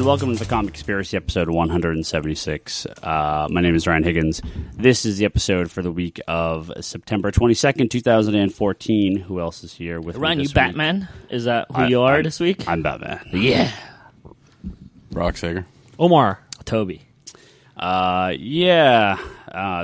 and welcome to the Comic Conspiracy episode 176. My name is Ryan Higgins. This is the episode for the week of September 22nd, 2014. Who else is here with Ryan, me you this Batman? Is that who you are this week? I'm Batman. Yeah. Brock Sager. Omar. Toby.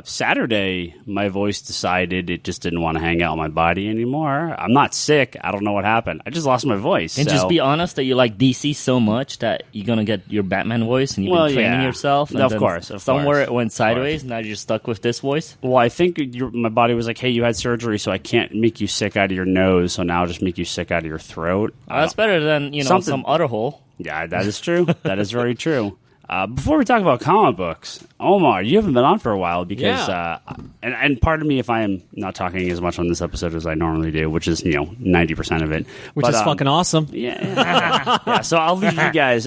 Saturday, my voice decided it just didn't want to hang out in my body anymore. I'm not sick. I don't know what happened. I just lost my voice. And just be honest that you like DC so much that you're going to get your Batman voice and you've been training yourself. And of course. Somewhere it went sideways. Now you're stuck with this voice. Well, I think my body was like, hey, you had surgery, so I can't make you sick out of your nose, so now I'll just make you sick out of your throat. That's better than, some other hole. Yeah, that is true. That is very true. Before we talk about comic books, Omar, you haven't been on for a while because, and pardon me if I am not talking as much on this episode as I normally do, which is 90% of it, which is fucking awesome. Yeah. So I'll leave you guys.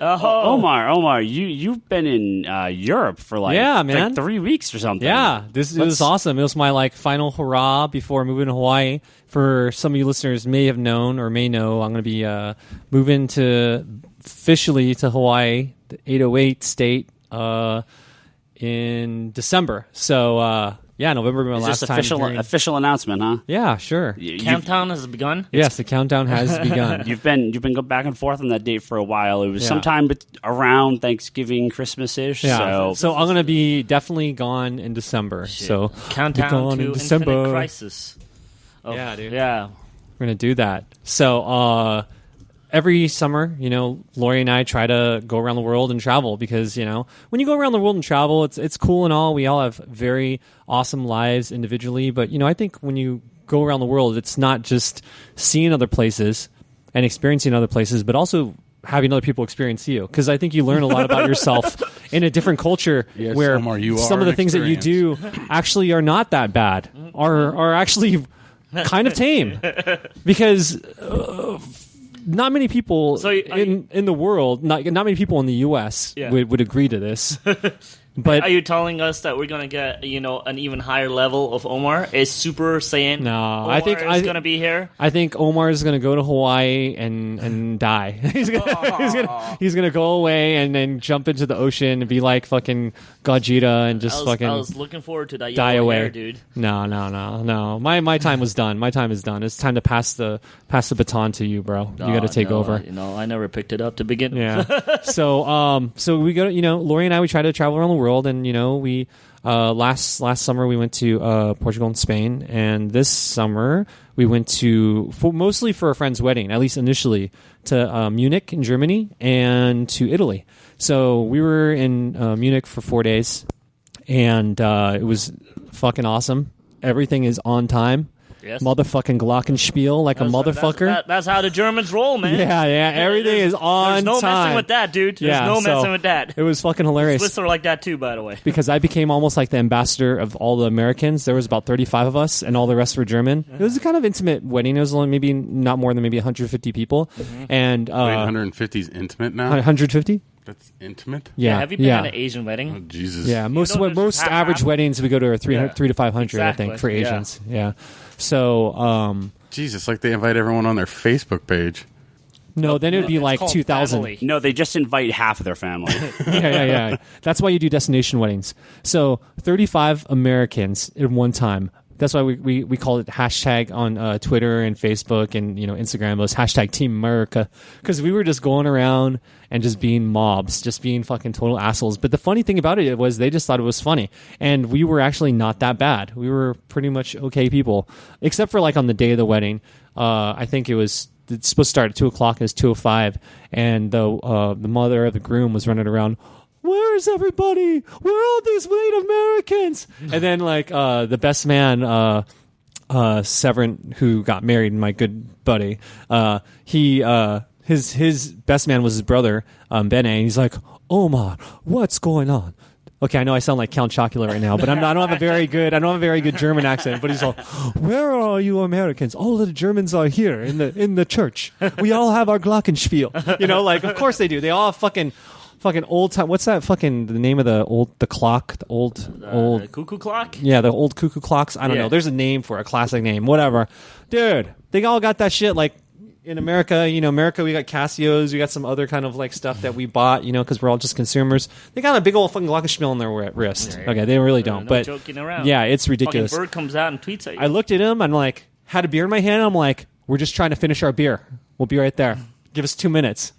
Omar, you've been in Europe for like 3 weeks or something. Yeah, it was awesome. It was my final hurrah before moving to Hawaii. For some of you listeners may have known or may know, I'm going to be moving officially to Hawaii, the 808 state, in December. So, November will be my last time. Official announcement, huh? Yeah, sure. Countdown has begun? Yes, the countdown has begun. You've been going back and forth on that date for a while. It was sometime around Thanksgiving, Christmas-ish. Yeah. So I'm going to be definitely gone in December. Shit. So countdown to Infinite Crisis. Yeah, dude. Yeah. We're going to do that. So, every summer, Lori and I try to go around the world and travel because, when you go around the world and travel, it's cool and all. We all have very awesome lives individually. But, I think when you go around the world, it's not just seeing other places and experiencing other places, but also having other people experience you. Because I think you learn a lot about yourself in a different culture where some of the things that you do actually are not that bad, are actually kind of tame. Because not many people in the world, not many people in the U.S. would agree to this. But are you telling us that we're going to get, an even higher level of Omar? Is Super Saiyan Omar is going to be here? I think Omar is going to go to Hawaii and die. he's going to go away and then jump into the ocean and be like fucking Gogeta and just I was looking forward to that die away, hair, dude. No. My time was done. My time is done. It's time to pass the baton to you, bro. You got to take over. I never picked it up to begin. Yeah. So we go. Lori and I, we try to travel around the world, and we last summer we went to Portugal and Spain, and this summer we went mostly for a friend's wedding, at least initially, to Munich in Germany and to Italy. So we were in Munich for 4 days, and it was fucking awesome. Everything is on time. Yes. Motherfucking glockenspiel like a motherfucker. That's how the Germans roll, man. Yeah. Everything is on time. There's no messing with that, dude. There's no messing with that. It was fucking hilarious. Swiss are like that too, by the way. Because I became almost like the ambassador of all the Americans. There was about 35 of us, and all the rest were German. It was a kind of intimate wedding. It was only maybe not more than 150 people. Mm-hmm. And 150 is intimate now? 150? That's intimate? Yeah. Have you been at an Asian wedding? Oh, Jesus. Yeah, most average weddings we go to are 300 to 500, I think, for Asians. Yeah. So, Jesus, like they invite everyone on their Facebook page. No, then it would be like 2,000. Family. No, they just invite half of their family. Yeah. That's why you do destination weddings. So 35 Americans at one time. That's why we call it hashtag on Twitter and Facebook and Instagram. It was hashtag Team America, because we were just going around and just being mobs, just being fucking total assholes. But the funny thing about it was they just thought it was funny, and we were actually not that bad. We were pretty much okay people, except for like on the day of the wedding. I think it's supposed to start at 2:00. It was 2:05, and the mother of the groom was running around. Where's everybody? Where are all these Native Americans? And then the best man, Severin, who got married, my good buddy, his best man was his brother, Bene, and he's like, Omar, what's going on? Okay, I know I sound like Count Chocula right now, but I don't have a very good German accent. But he's like, "Where are all you Americans? All the Germans are here in the church. We all have our glockenspiel." Of course they do. They all have fucking old time. What's that fucking the name of the clock? The old cuckoo clock? Yeah, the old cuckoo clocks. I don't know. There's a name for a classic name. Whatever. Dude, they all got that shit in America, we got Casios, we got some other kind of like stuff that we bought, because we're all just consumers. They got a big old fucking glockenspiel on their wrist. Yeah. Okay, they really don't. No but joking around. Yeah, it's ridiculous. Fucking bird comes out and tweets at you. I looked at him. I'm like, had a beer in my hand. I'm like, we're just trying to finish our beer. We'll be right there. Give us 2 minutes.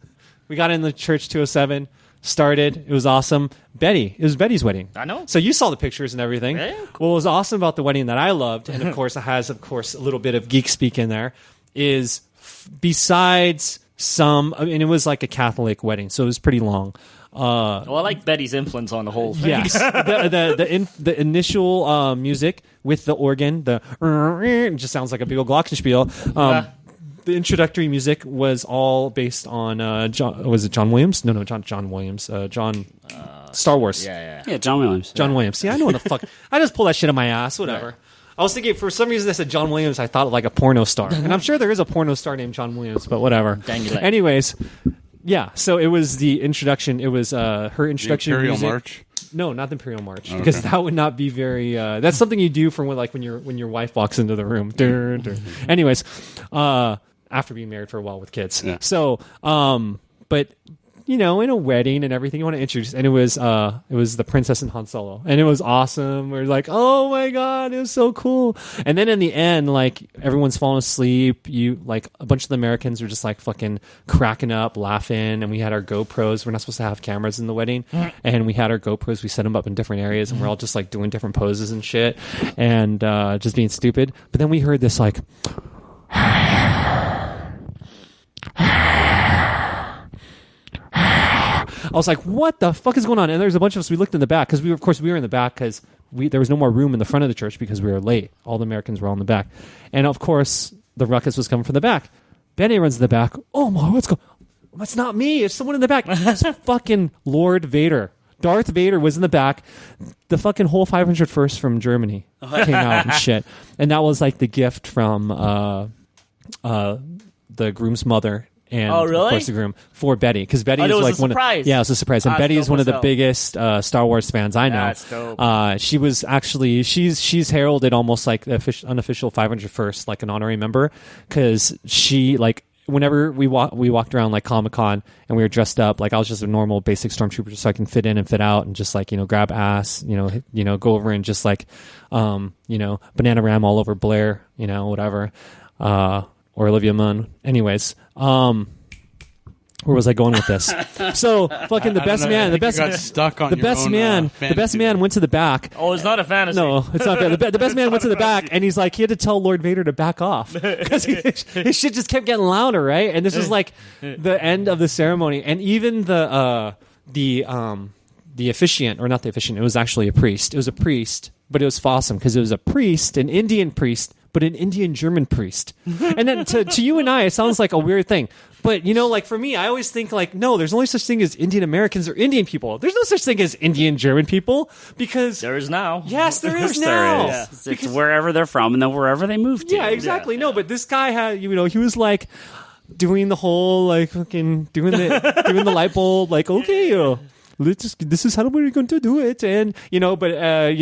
We got in the church 207. Started. It was awesome. It was Betty's wedding. I know. So you saw the pictures and everything. Yeah, cool. What was awesome about the wedding that I loved, and of course it has, a little bit of geek speak in there, is besides it was like a Catholic wedding, so it was pretty long. I like Betty's influence on the whole thing. Yes, the initial music with the organ, it just sounds like a big old glockenspiel. The introductory music was all based on John Williams? No, John Williams. Star Wars. Yeah, John Williams. John Williams. See, I know what the fuck. I just pull that shit in my ass. Whatever. Right. I was thinking, for some reason, I said John Williams. I thought of like a porno star, and I'm sure there is a porno star named John Williams, but whatever. Anyways, yeah. So it was the introduction. It was her introduction. The Imperial music. March. No, not the Imperial March, because that would not be very. That's something you do for when your wife walks into the room. Anyways, after being married for a while with kids. Yeah. So, but in a wedding and everything, you want to introduce, and it was the Princess and Han Solo, and it was awesome. We're like, oh my god, it was so cool. And then in the end, like everyone's falling asleep. A bunch of the Americans were just like fucking cracking up, laughing, and we had our GoPros. We're not supposed to have cameras in the wedding, and we had our GoPros. We set them up in different areas, and we're all just like doing different poses and shit, and just being stupid. But then we heard this like. I was like, what the fuck is going on? And there's a bunch of us. We looked in the back because we were in the back because there was no more room in the front of the church because we were late. All the Americans were all in the back. And of course, the ruckus was coming from the back. Benny runs to the back. Oh my, what's going on? It's not me. It's someone in the back. It's fucking Lord Vader. Darth Vader was in the back. The fucking whole 501st from Germany came out and shit. And that was like the gift from the groom's mother. And really? Of course the groom for Betty, because Betty is like one surprise. It was a surprise, and Betty is one of the biggest Star Wars fans I know. That's dope. She was actually she's heralded almost like the unofficial 501st, like an honorary member, because she like whenever we walked around like Comic-Con and we were dressed up, like I was just a normal basic stormtrooper, just so I can fit in and fit out and just like grab ass, go over and just like banana ram all over Blair, whatever. Or Olivia Munn. Anyways, where was I going with this? So fucking the best man went to the back. Oh, it's not a fantasy. No, it's not fair. The best man went to the back, and he's like, he had to tell Lord Vader to back off because his shit just kept getting louder, right? And this was like the end of the ceremony, and even the officiant, or not the officiant, it was actually a priest. It was a priest, but it was awesome because it was a priest, an Indian priest, but an Indian-German priest. And then to you and I, it sounds like a weird thing. But, like for me, I always think like, no, there's only such thing as Indian Americans or Indian people. There's no such thing as Indian-German people because... There is now. Yes, there is now. There is. It's wherever they're from and then wherever they move to. Yeah, exactly. Yeah. No, but this guy had, he was like doing the whole, like, fucking, doing the light bulb, like, okay, this is how we're going to do it, and but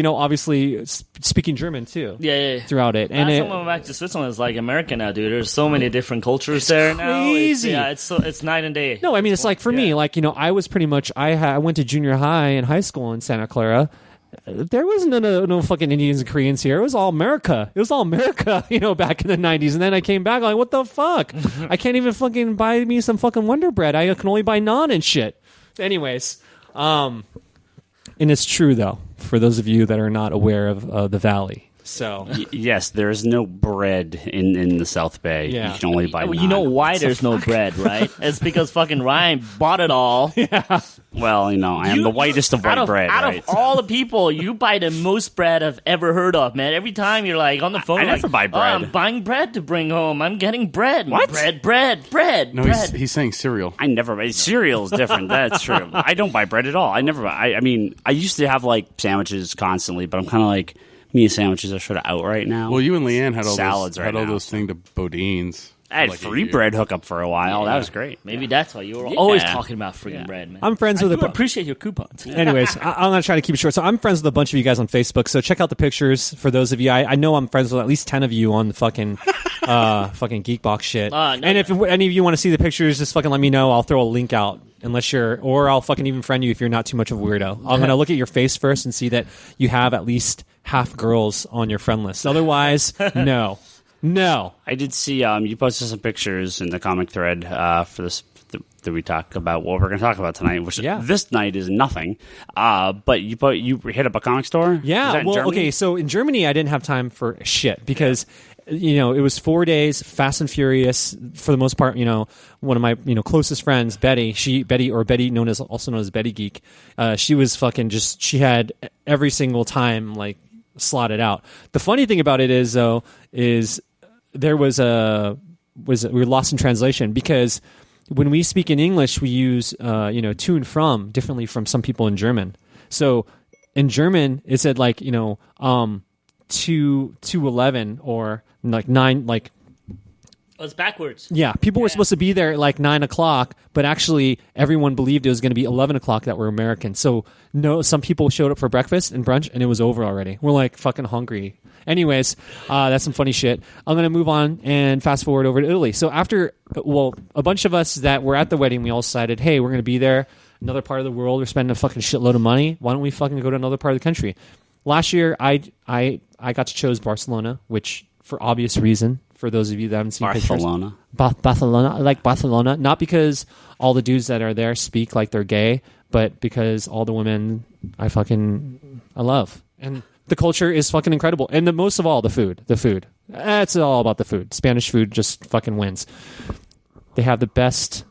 obviously speaking German too. Yeah. Throughout it, and last time I went back to Switzerland, it's like America now, dude. There's so many different cultures there now. Crazy. It's night and day. No, I mean it's like for me, like I was pretty much I went to junior high and high school in Santa Clara. There wasn't no fucking Indians and Koreans here. It was all America. Back in the 90s. And then I came back like, what the fuck? I can't even fucking buy me some fucking Wonder Bread. I can only buy naan and shit. Anyways. And it's true though, for those of you that are not aware of the Valley. So yes, there is no bread in the South Bay. Yeah. You can only buy naan. You know why there's no bread, right? It's because fucking Ryan bought it all. Yeah. Well, I am the whitest of white bread. Out of all the people, you buy the most bread I've ever heard of, man. Every time you're like on the phone, I never buy bread. I'm buying bread to bring home. I'm getting bread. What? Bread. No, bread. He's saying cereal. I never buy cereal is different. That's true. I don't buy bread at all. I never buy. I used to have like sandwiches constantly, but I'm kind of like. Me and sandwiches are sort of out right now. Well, you and Leanne had all salads those things to Bodine's. I had free bread hookup for a while. That was great. Maybe that's why you were always talking about freaking bread, man. I'm friends with appreciate your coupons. Anyways, I'm going to try to keep it short. So I'm friends with a bunch of you guys on Facebook. So check out the pictures for those of you. I know I'm friends with at least 10 of you on the fucking Geekbox shit. And if any of you want to see the pictures, just fucking let me know. I'll throw a link out. Or I'll fucking even friend you if you're not too much of a weirdo. I'm going to look at your face first and see that you have at least half girls on your friend list. Otherwise, no. I did see you posted some pictures in the comic thread for this that we talk about what we're going to talk about tonight, which this night is nothing. But you hit up a comic store? Yeah. Well, okay. So in Germany, I didn't have time for shit because it was 4 days, fast and furious for the most part. One of my closest friends, Betty, Betty, also known as Betty Geek. She was fucking she had every single time like slotted out. The funny thing about it is there we were lost in translation because when we speak in English, we use to and from differently from some people in German. So in German, it said like 2:11 or like 9 like. Oh, it's backwards. Yeah, people were supposed to be there at like 9 o'clock, but actually everyone believed it was going to be 11 o'clock that were American. So some people showed up for breakfast and brunch, and it was over already. We're like fucking hungry. Anyways, that's some funny shit. I'm going to move on and fast forward over to Italy. So after, a bunch of us that were at the wedding, we all decided, hey, we're going to be there, another part of the world. We're spending a fucking shitload of money. Why don't we fucking go to another part of the country? Last year, I got to choose Barcelona, which for obvious reason. For those of you that haven't seen Barcelona. Pictures. Barcelona. I like Barcelona. Not because all the dudes that are there speak like they're gay, but because all the women I love. And the culture is fucking incredible. And most of all, the food. It's all about the food. Spanish food just fucking wins. They have the best,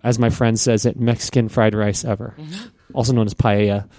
as my friend says it, Mexican fried rice ever. Also known as paella.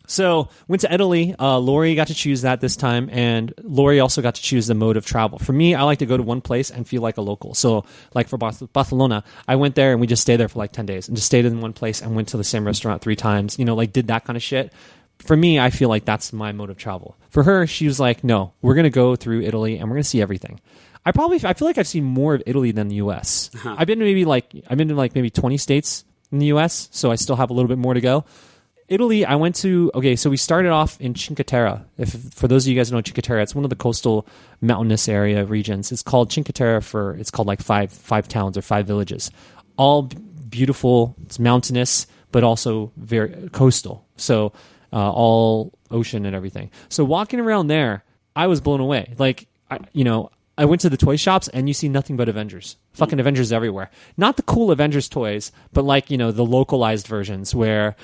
So went to Italy. Lori got to choose that this time, and Lori also got to choose the mode of travel. For me, I like to go to one place and feel like a local. So like for Barcelona, I went there and we just stayed there for like 10 days and just stayed in one place and went to the same restaurant 3 times, did that kind of shit. For me, I feel like that's my mode of travel. For her, she was like, no, we're going to go through Italy and we're going to see everything. I feel like I've seen more of Italy than the U.S. I've been to maybe 20 states in the U.S., so I still have a little bit more to go. Italy, I went to, so we started off in Cinque Terre. For those of you guys who know Cinque Terre, it's one of the coastal mountainous area regions. It's called Cinque Terre it's called like five towns or 5 villages. All beautiful, it's mountainous, but also very coastal. So all ocean and everything. So walking around there, I was blown away. Like, I went to the toy shops and you see nothing but Avengers. Fucking Avengers everywhere. Not the cool Avengers toys, but like, the localized versions where,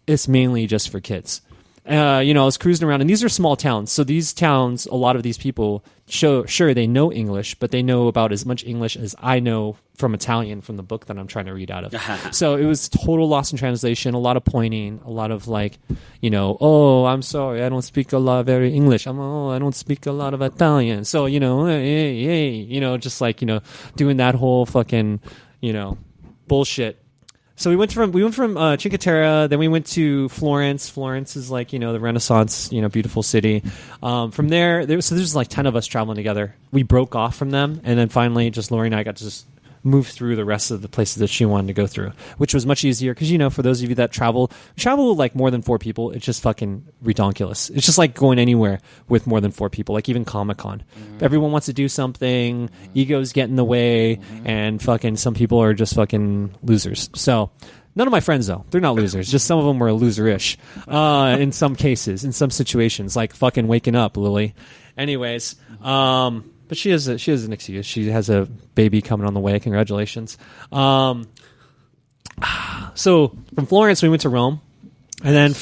it's mainly just for kids. I was cruising around, and these are small towns. So these towns, a lot of these people, sure, they know English, but they know about as much English as I know from Italian from the book that I'm trying to read out of. So it was total lost in translation, a lot of pointing, a lot of like, oh, I'm sorry, I don't speak a lot of very English. I don't speak a lot of Italian. So, hey, just like, doing that whole fucking, bullshit. So we went from Cinque Terre, then we went to Florence. Florence is like, the Renaissance, beautiful city. From there's like 10 of us traveling together. We broke off from them, and then finally just Lori and I got to just move through the rest of the places that she wanted to go through, which was much easier because, for those of you that travel like more than 4 people, it's just fucking ridiculous. It's just like going anywhere with more than 4 people, like even Comic-Con. Everyone wants to do something, egos get in the way, and fucking some people are just fucking losers. So none of my friends, though, they're not losers. Just some of them were loser-ish in some cases, in some situations, like fucking waking up, Lily. Anyways, but she has an excuse. She has a baby coming on the way. Congratulations. So from Florence, we went to Rome. And then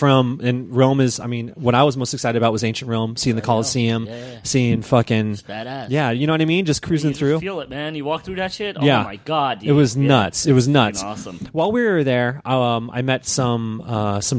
Rome is, what I was most excited about was ancient Rome, seeing the Colosseum, seeing fucking... It's badass. Yeah, you know what I mean? Just cruising through. You feel it, man. You walk through that shit? Yeah. Oh my God, dude. It was nuts. It was nuts. Awesome. While we were there, I met some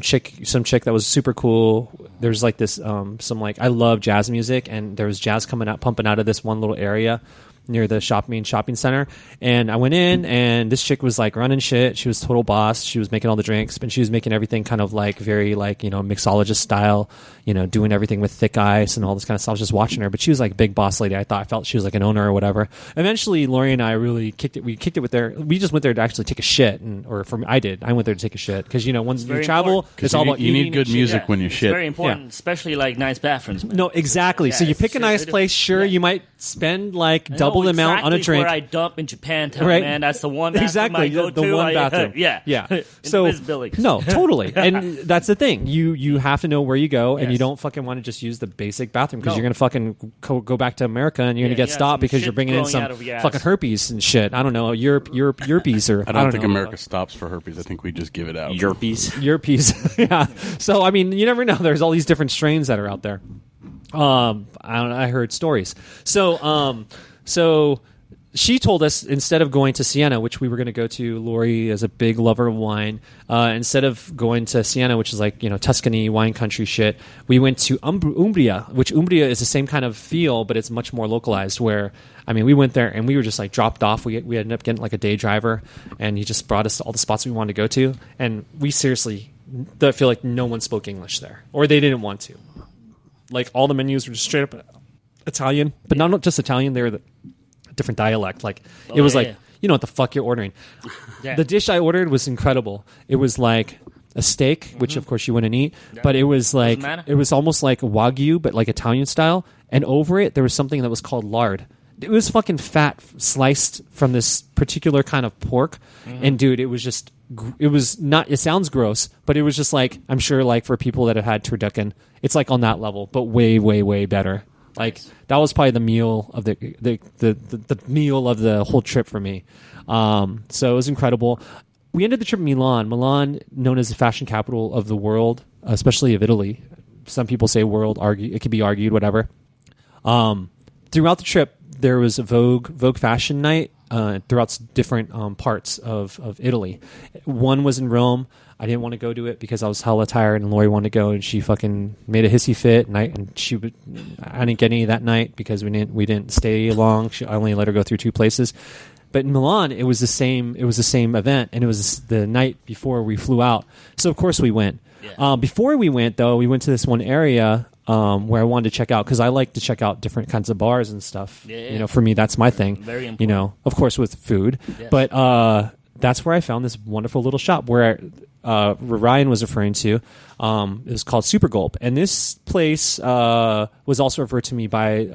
chick that was super cool. There was like this, I love jazz music, and there was jazz pumping out of this one little area. near the shopping center. And I went in, and this chick was like running shit. She was total boss. She was making all the drinks, but she was making everything kind of like very like, you know, mixologist style, you know, doing everything with thick ice and all this kind of stuff. I was just watching her, but she was like a big boss lady. I felt she was like an owner or whatever. Eventually, Lori and I really kicked it. We kicked it with there. We just went there to actually take a shit, I went there to take a shit because, you know, once you travel, it's all about you need good music when you shit. It's very important, especially like nice bathrooms. Man. No, exactly. So you pick a nice place. Sure, you might spend like double the amount on a drink. Where I dump in Japantown, right? Man, that's the one. Exactly, the one bathroom. Yeah. So no, totally, and that's the thing. You have to know where you go, and you don't fucking want to just use the basic bathroom because you're gonna fucking go back to America and you're gonna get stopped because you're bringing in some fucking herpes and shit. I don't know, Europees or I don't think America stops for herpes. I think we just give it out. Yerpies. Yeah. So I mean, you never know. There's all these different strains that are out there. I heard stories. So she told us instead of going to Siena, which we were going to go to, Lori is a big lover of wine. Instead of going to Siena, which is like, you know, Tuscany wine country shit, we went to Umbria, which Umbria is the same kind of feel, but it's much more localized. Where I mean, we went there and we were just like dropped off. We ended up getting like a day driver, and he just brought us to all the spots we wanted to go to, and we seriously feel like no one spoke English there, or they didn't want to. Like all the menus were just straight up Italian, but not just Italian. They were the different dialect. Like it was like you know what the fuck you're ordering. The dish I ordered was incredible. It was like a steak, which of course you wouldn't eat, but it was like it was almost like Wagyu, but like Italian style. And over it, there was something that was called lard. It was fucking fat sliced from this particular kind of pork, and dude, it was just. It was not. It sounds gross, but it was just like I'm sure, like for people that have had turducken, it's like on that level, but way, way, way better. Like that was probably the meal of the meal of the whole trip for me. So it was incredible. We ended the trip in Milan. Milan, known as the fashion capital of the world, especially of Italy. Some people say world. It could be argued, whatever. Throughout the trip, there was a Vogue fashion night. Throughout different parts of Italy. One was in Rome. I didn't want to go to it because I was hella tired, and Lori wanted to go, and she fucking made a hissy fit. And I didn't get any that night because we didn't stay long. I only let her go through 2 places. But in Milan, it was the same event, and it was the night before we flew out. So of course we went. Yeah. Before we went, though, we went to this one area. Where I wanted to check out because I like to check out different kinds of bars and stuff. Yeah. You know, for me, that's my thing. Very important. You know, of course, with food, but that's where I found this wonderful little shop where Ryan was referring to. It was called Super Gulp, and this place was also referred to me by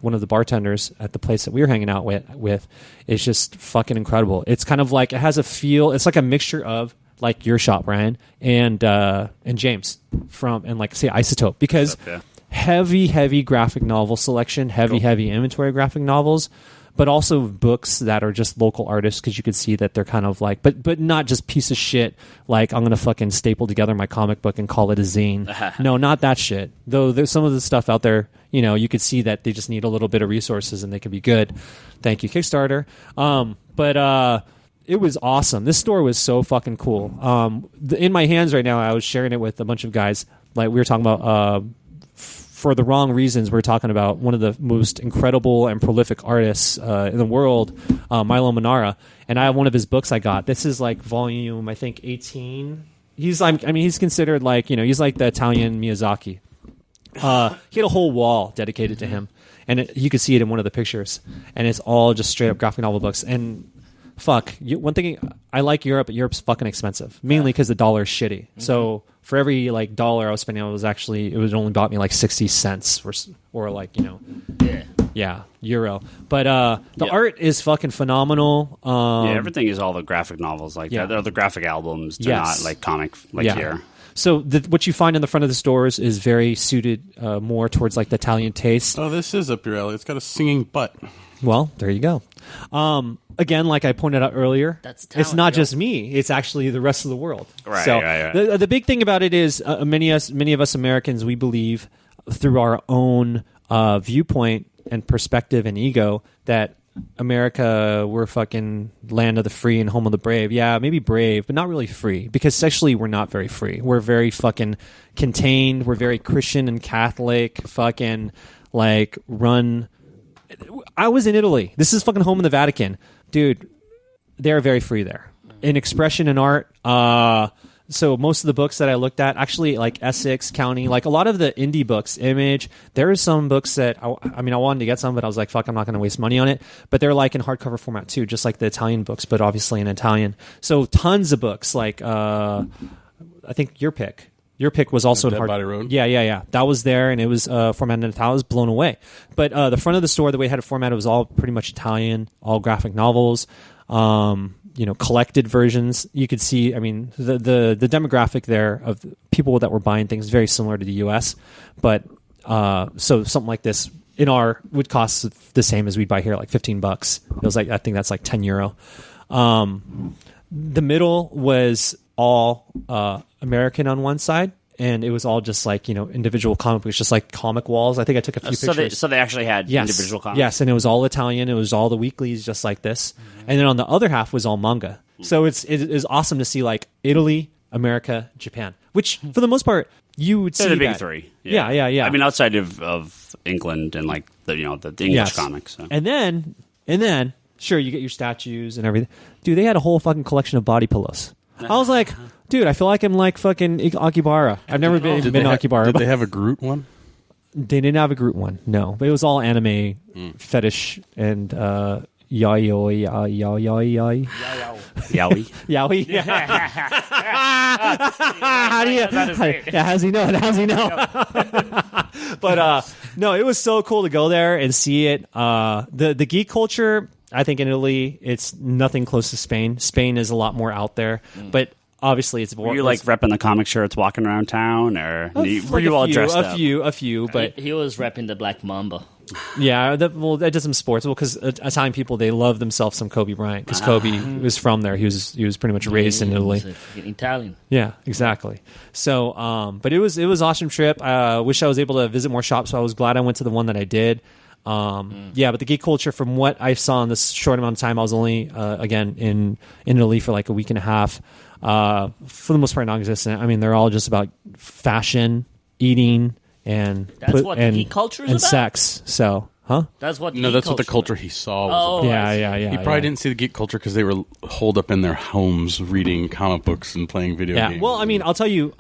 one of the bartenders at the place that we were hanging out with. It's just fucking incredible. It's kind of like it has a feel. It's like a mixture of. Like your shop, Ryan, and James and like say Isotope, because heavy graphic novel selection, heavy inventory of graphic novels, but also books that are just local artists because you could see that they're kind of like, but not just piece of shit. Like I'm gonna fucking staple together my comic book and call it a zine. No, not that shit. Though there's some of the stuff out there, you know, you could see that they just need a little bit of resources and they could be good. Thank you, Kickstarter. It was awesome. This store was so fucking cool. In my hands right now, I was sharing it with a bunch of guys. Like we were talking about, for the wrong reasons, we were talking about one of the most incredible and prolific artists in the world, Milo Manara. And I have one of his books I got. This is like volume, I think, 18. He's considered like, you know, he's like the Italian Miyazaki. He had a whole wall dedicated to him. And you could see it in one of the pictures. And it's all just straight up graphic novel books. And one thing I like Europe, but Europe's fucking expensive, mainly because the dollar is shitty. Mm-hmm. So for every like dollar I was spending, it only bought me like 60 cents or like, you know, euro. But the art is fucking phenomenal. Everything is all the graphic novels like that. They're the graphic albums. They're not like comic here. So what you find in the front of the stores is very suited more towards like the Italian taste. Oh, this is up your alley. It's got a singing butt. Well, there you go. Again, like I pointed out earlier, it's not just me; it's actually the rest of the world. Right. So right. The big thing about it is many of us Americans, we believe through our own viewpoint and perspective and ego that America, we're fucking land of the free and home of the brave. Yeah, maybe brave, but not really free, because sexually we're not very free. We're very fucking contained. We're very Christian and Catholic, fucking like run I was in Italy. This is fucking home in the Vatican. Dude, they're very free there. In expression and art, so most of the books that I looked at, actually, like Essex County, like a lot of the indie books, Image, there are some books that, I wanted to get some, but I was like, fuck, I'm not going to waste money on it. But they're like in hardcover format too, just like the Italian books, but obviously in Italian. So tons of books, like I think Your Pick. Your Pick was also in Dead Body Road? Yeah. That was there, and it was formatted in Italian. I was blown away. But the front of the store, the way it had it formatted, was all pretty much Italian, all graphic novels. Collected versions. You could see, I mean, the demographic there of people that were buying things is very similar to the U.S. But so something like this would cost the same as we'd buy here, like $15. It was like, I think that's like €10. The middle was all American on one side. And it was all just like, individual comic books, just like comic walls. I think I took a few pictures. So they actually had individual comics? Yes, and it was all Italian. It was all the weeklies, just like this. Mm-hmm. And then on the other half was all manga. So it is awesome to see like Italy, America, Japan, which for the most part, you would see the big that. three. Yeah. I mean, outside of England and like the English comics. So. And then, sure, you get your statues and everything. Dude, they had a whole fucking collection of body pillows. I was like, dude, I feel like I'm like fucking Akibara. I've never been to Akibara. Did they have a Groot one? They didn't have a Groot one, no. But it was all anime fetish and yaoi. Yowie. Yaoi? How's he know? But no, it was so cool to go there and see it. The geek culture, I think in Italy, it's nothing close to Spain. Spain is a lot more out there, but obviously it's more. Were you like repping the comic shirts walking around town, or were you all dressed up? A few, but he was repping the Black Mamba. Yeah, that does some sports. Well, because Italian people, they love themselves some Kobe Bryant, because Kobe was from there. He was pretty much raised in Italy. Italian. Yeah, exactly. So, but it was an awesome trip. I wish I was able to visit more shops, so I was glad I went to the one that I did. Yeah, but the geek culture, from what I saw in this short amount of time, I was only again in Italy for like a week and a half. For the most part, non-existent. I mean, they're all just about fashion, eating, and geek culture is and about? Sex. So, huh? That's what the culture he saw was about. Yeah. He probably didn't see the geek culture because they were holed up in their homes reading comic books and playing video games. Well, I mean, I'll tell you,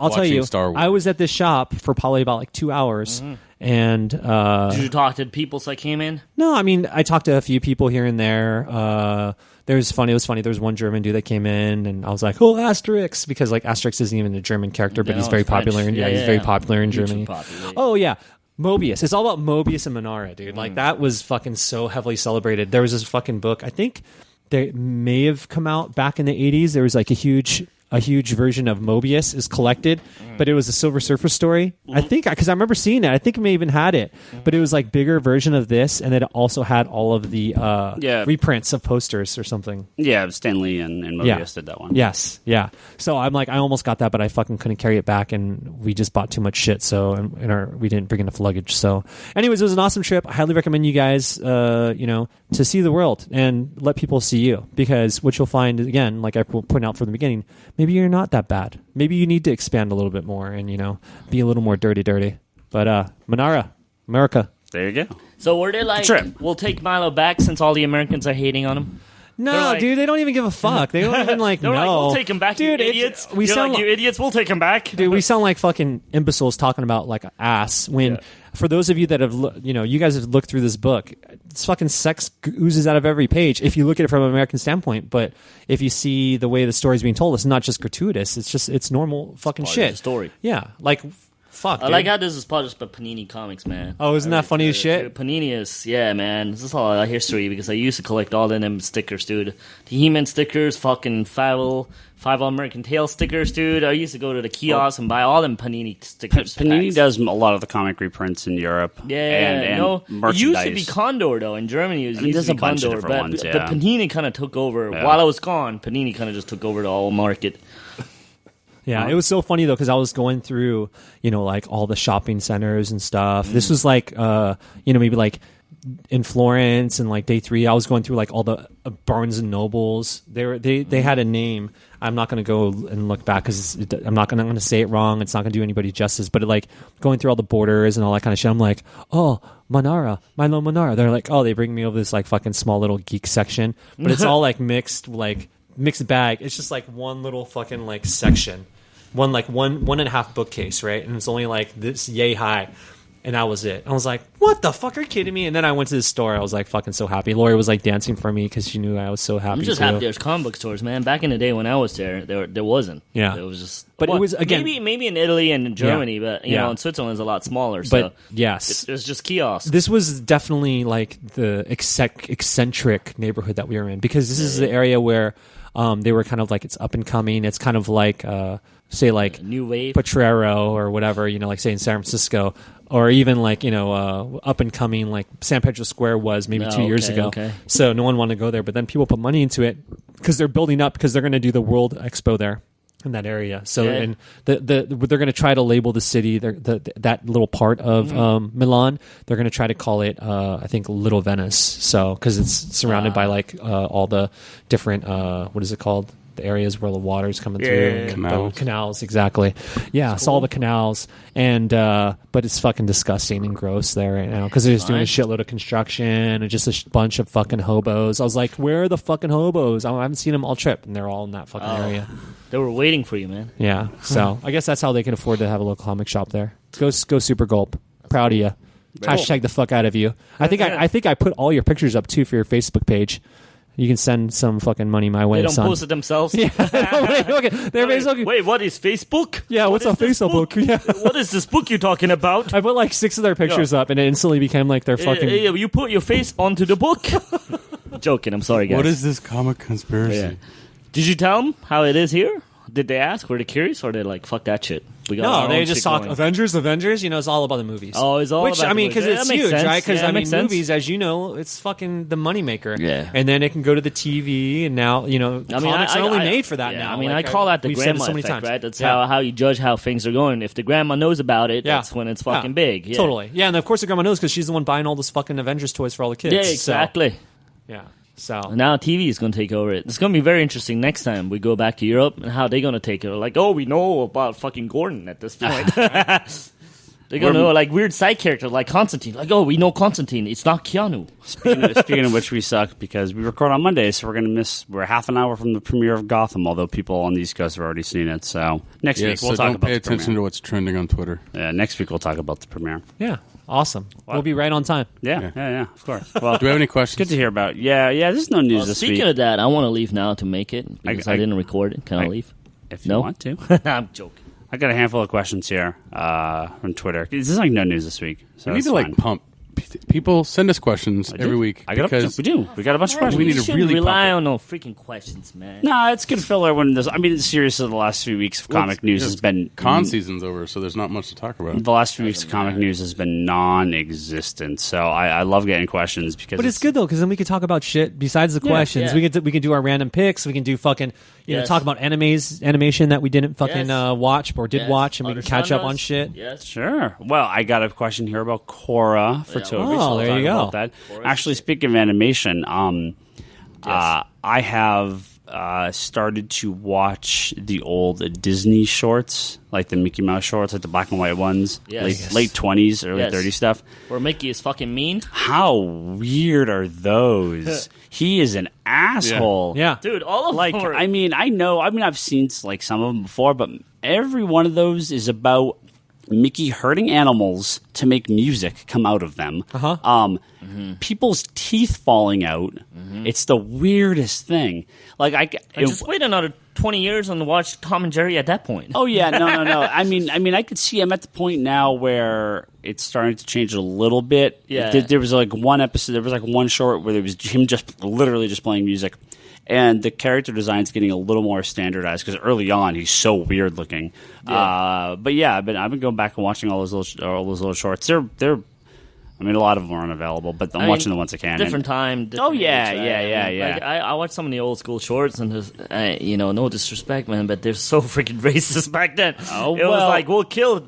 Star Wars. I was at this shop for probably about like 2 hours. And did you talk to people that came in? No, I mean, I talked to a few people here and there. It was funny. There was one German dude that came in, and I was like, "Oh, Asterix," because like Asterix isn't even a German character, but he's very popular. He's very popular in Germany. Oh yeah, Mobius. It's all about Mobius and Manara, dude. Like that was fucking so heavily celebrated. There was this fucking book. I think they may have come out back in the 80s. There was like a huge version of Mobius is collected, but it was a Silver Surfer story. I think, because I remember seeing it. I think it may even had it, but it was like bigger version of this, and then it also had all of the reprints of posters or something. Yeah, Stan Lee and Mobius did that one. Yes, yeah. So I'm like, I almost got that, but I fucking couldn't carry it back, and we just bought too much shit. So we didn't bring enough luggage. So, anyways, it was an awesome trip. I highly recommend you guys, to see the world and let people see you, because what you'll find, again, like I pointed out from the beginning, maybe you're not that bad. Maybe you need to expand a little bit more and, be a little more dirty. But Manara, America. There you go. So were they like, we'll take Milo back since all the Americans are hating on him? No, like, dude, they don't even give a fuck. They don't even like, no. Like, we'll take him back, dude, you idiots. You idiots, we'll take him back. Dude, we sound like fucking imbeciles talking about like ass when... Yeah. For those of you that have, you guys have looked through this book, it's fucking sex oozes out of every page if you look at it from an American standpoint. But if you see the way the story's being told, it's not just gratuitous. It's normal fucking shit. It's a story. Yeah, like fuck. I like how this is published by Panini Comics, man. Oh, isn't that funny as shit? Panini is, man. This is all our history because I used to collect all them stickers, dude. The He-Man stickers, fucking Five American Tail stickers, dude. I used to go to the kiosk and buy all them Panini stickers. Panini does a lot of the comic reprints in Europe. And merchandise. It used to be Condor, though. In Germany, it used to be Condor. But ones, the Panini kind of took over. Yeah. While I was gone, Panini kind of just took over the whole market. Yeah, it was so funny, though, because I was going through, like all the shopping centers and stuff. This was like, maybe like in Florence, and like day 3, I was going through like all the Barnes and Nobles. They had a name. I'm not going to go and look back because I'm not going to say it wrong. It's not going to do anybody justice. But like going through all the borders and all that kind of shit, I'm like, oh, Milo Manara. They're like, oh, they bring me over this like fucking small little geek section, but it's all like mixed bag. It's just like one little fucking like section, one and a half bookcase, right? And it's only like this yay high. And that was it. I was like, what the fuck? Are you kidding me? And then I went to the store. I was like fucking so happy. Lori was like dancing for me because she knew I was so happy. I'm just happy there's comic book stores, man. Back in the day when I was there wasn't. Yeah. It was just... But it was, again... Maybe in Italy and in Germany, but, you know, in Switzerland it's a lot smaller. So but, yes. It was just kiosks. This was definitely like the eccentric neighborhood that we were in because this is the area where they were kind of like, it's up and coming. It's kind of like... say like New Wave, Potrero or whatever, you know, like say in San Francisco, or even like, you know, up and coming like San Pedro Square was maybe 2 years ago. Okay. So no one wanted to go there, but then people put money into it because they're building up because they're going to do the World Expo there in that area. So and they're going to try to label the city, that little part of Milan. They're going to try to call it, I think, Little Venice. So because it's surrounded by like all the different what is it called? The areas where the water's coming through. Canals, exactly. Yeah, it's all the canals. And but it's fucking disgusting and gross there right now because they're just doing a shitload of construction and just a bunch of fucking hobos. I was like, where are the fucking hobos? I haven't seen them all trip, and they're all in that fucking area. They were waiting for you, man. Yeah, so I guess that's how they can afford to have a local comic shop there. Go Super Gulp. Proud of you. Hashtag the fuck out of you. I think I put all your pictures up too for your Facebook page. You can send some fucking money my way, They don't son. post it themselves? Yeah. Wait, what is Facebook? Yeah, what's a Facebook? Yeah. What is this book you're talking about? I put like 6 of their pictures up, and it instantly became like their fucking... you put your face onto the book? Joking, I'm sorry, guys. What is this comic conspiracy? Yeah. Did you tell them how it is here? Did they ask? Were they curious? Or they like, fuck that shit? No, they just talk Avengers. You know, it's all about the movies. Oh, it's all about the movies. Because it's huge, right? Because, movies, sense. as you know, it's fucking the moneymaker. Yeah. And then it can go to the TV, and now, you know, comics are only made for that now. I mean, like, I call that the grandma effect, right? That's how you judge how things are going. If the grandma knows about it, that's when it's fucking big. Yeah. Totally. Yeah, and of course the grandma knows because she's the one buying all those fucking Avengers toys for all the kids. Yeah, exactly. So, yeah. So now TV is going to take over it. It's going to be very interesting next time we go back to Europe and how they're going to take it. Like, oh, we know about fucking Gordon at this point. They're going to know like weird side characters like Constantine. Like, oh, we know Constantine. It's not Keanu. Speaking of which, we suck because we record on Monday, so we're half an hour from the premiere of Gotham, although people on the East Coast have already seen it. So next week we'll talk about the premiere. Don't pay attention to what's trending on Twitter. Yeah, next week we'll talk about the premiere. Yeah. Awesome. We'll be right on time. Yeah, of course. Well, do we have any questions? Good to hear about. Yeah, there's no news this week. Speaking of that, I want to leave now to make it because I didn't record it. Can I leave? If you want to. I'm joking. I got a handful of questions here from Twitter. This is like no news this week. So we need to like pump. People send us questions every week. We do. We got a bunch of questions. We need to really rely on no freaking questions, man. No, it's good filler when there's. I mean, seriously, the last few weeks of comic news has been con season's over, so there's not much to talk about. The last few weeks of comic news has been non-existent. So I love getting questions because. But it's good though because then we can talk about shit besides the questions. Yeah. We can do our random picks. We can do fucking talk about animation that we didn't fucking watch or did watch, and we can catch up on shit. Yes, sure. Well, I got a question here about Korra for Toby. Oh, there you go. About that. Actually, speaking of animation, I have started to watch the old Disney shorts, like the Mickey Mouse shorts, like the black and white ones, late 20s, early 30s stuff. Where Mickey is fucking mean. How weird are those? He is an asshole. Yeah. Dude, all of them are... I mean, I've seen like some of them before, but every one of those is about Mickey hurting animals to make music come out of them. People's teeth falling out. It's the weirdest thing. Like just wait another 20 years and watch Tom and Jerry at that point. Oh yeah, no. I mean, I could see I'm at the point now where it's starting to change a little bit. Yeah. There was like one episode. There was like one short where there was him just literally just playing music. And the character design's getting a little more standardized because early on he's so weird looking. Yeah. But I've been going back and watching all those little shorts. They're I mean, a lot of them aren't available, but I'm watching the ones I can. Different time. Different age, right? Like, I watched some of the old school shorts, and no disrespect, man, but they're so freaking racist back then. It was like, we'll kill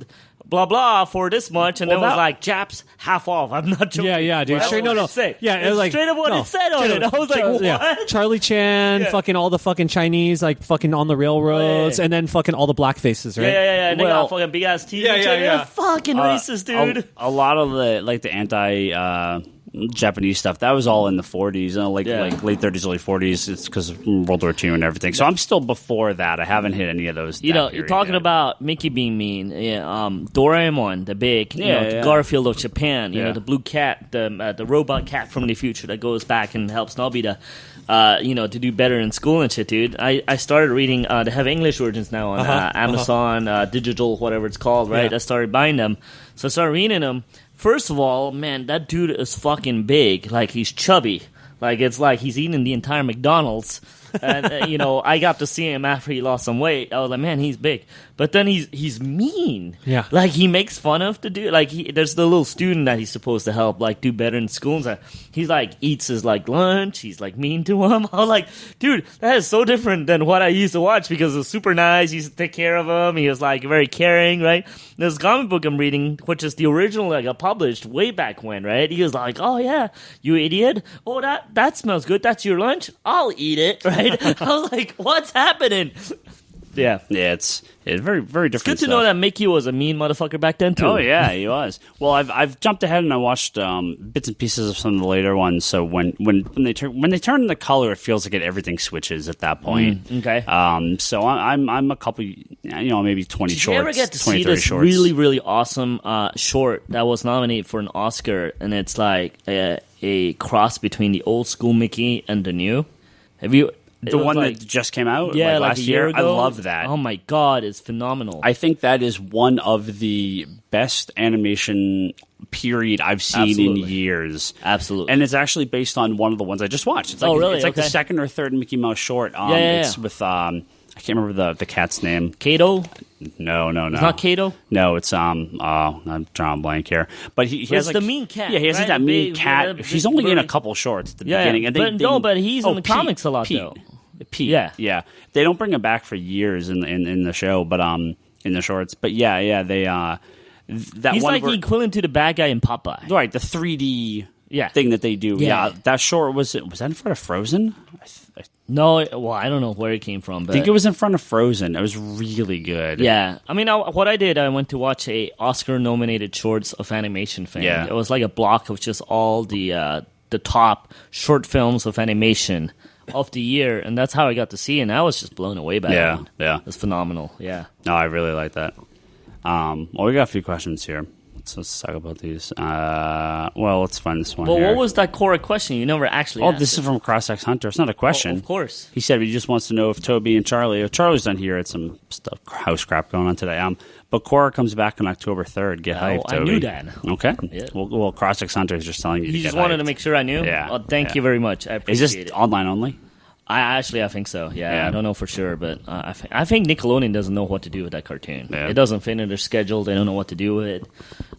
blah blah for this much, and Well, then it was that- like Japs half off. I'm not joking. Yeah, dude. That's Straight, what no. it said. Yeah, It's like straight up what no. it said on it. I was like, what? Yeah. Charlie Chan, Yeah. fucking all the fucking Chinese, like fucking on the railroads, Yeah. and then fucking all the black faces, right? Yeah. And they Well- got fucking big ass teeth. Yeah, and yeah, shit. yeah. They're fucking racist, dude. A lot of the anti Japanese stuff that was all in the 40s, like late 30s, early 40s. It's because of World War II and everything. So I'm still before that. I haven't hit any of those. You that know, you're period talking yet. about Mickey being mean. Yeah, Doraemon, the big, the Garfield of Japan. You know, the blue cat, the robot cat from the future that goes back and helps Nobita. To do better in school and shit, dude. I started reading. They have English versions now on Amazon, digital, whatever it's called, right? Yeah. I started buying them, so I started reading them. First of all, man, that dude is fucking big. Like, he's chubby. Like, it's like he's eating the entire McDonald's. And, I got to see him after he lost some weight. I was like, man, he's big. But then he's mean. Yeah. Like, he makes fun of the dude. Like, there's the little student that he's supposed to help, like, do better in school. And so he's, like, eats his, like, lunch. He's, like, mean to him. I was like, dude, that is so different than what I used to watch because it was super nice. He used to take care of him. He was, like, very caring, right? This comic book I'm reading, which is the original, like, published way back when, right? He was like, oh, yeah, you idiot. Oh, that smells good. That's your lunch? I'll eat it, right? I was like, what's happening? Yeah. Yeah, it's very, very different. It's good to know that Mickey was a mean motherfucker back then, too. Oh yeah, he was. Well, I've jumped ahead and I watched bits and pieces of some of the later ones. So when they turn the color, it feels like everything switches at that point. Okay. So I'm a couple, maybe 20 Did shorts. you ever get to 20, see 30 this shorts. really, really awesome short that was nominated for an Oscar, and it's like a cross between the old school Mickey and the new? Have you... The one that just came out like last a year ago? I love that. Oh my god, it's phenomenal. I think that is one of the best animation period I've seen Absolutely. in years. Absolutely. And it's actually based on one of the ones I just watched. It's like, really? It's like the Okay. second or third Mickey Mouse short. It's with I can't remember the cat's name. Kato? No. It's not Kato? No, it's I'm drawing a blank here. But he has it's the mean cat, Yeah, he has like right? that mean Big, cat. big, He's only in a burly. couple shorts at the Yeah, beginning. And but he's in the Pete, comics a lot, Pete. though. Pete. Yeah. They don't bring him back for years in the show, but in the shorts. But they that He's one like the equivalent to the bad guy in Popeye. right, the 3D Yeah. thing that they do. Yeah. That short was that in front of Frozen? I No, well, I don't know where it came from, but think it was in front of Frozen. It was really good. yeah. I mean, what I did, I went to watch a Oscar-nominated shorts of animation film. Yeah. It was like a block of just all the top short films of animation of the year, and that's how I got to see it, and I was just blown away by it. Yeah. It's phenomenal, yeah. No, I really like that. Well, we got a few questions here. Let's talk about these. Let's find this one Well, here. what was that Korra question? You never actually asked this it. is from CrossX Hunter. It's not a question. Oh, of course. He said he just wants to know if Toby and Charlie... Charlie's done here at some stuff, house crap going on today. But Korra comes back on October 3rd. Get hyped, I Toby. knew that. Okay. Yeah. Well, CrossX Hunter is just telling you to You get just wanted hyped. to make sure I knew? Yeah. Oh, thank Yeah. you very much. I Is appreciate this it. online only? I think so. Yeah, Yeah. I don't know for sure, but I think Nickelodeon doesn't know what to do with that cartoon. Yeah. It doesn't fit in their schedule. They don't know what to do with it.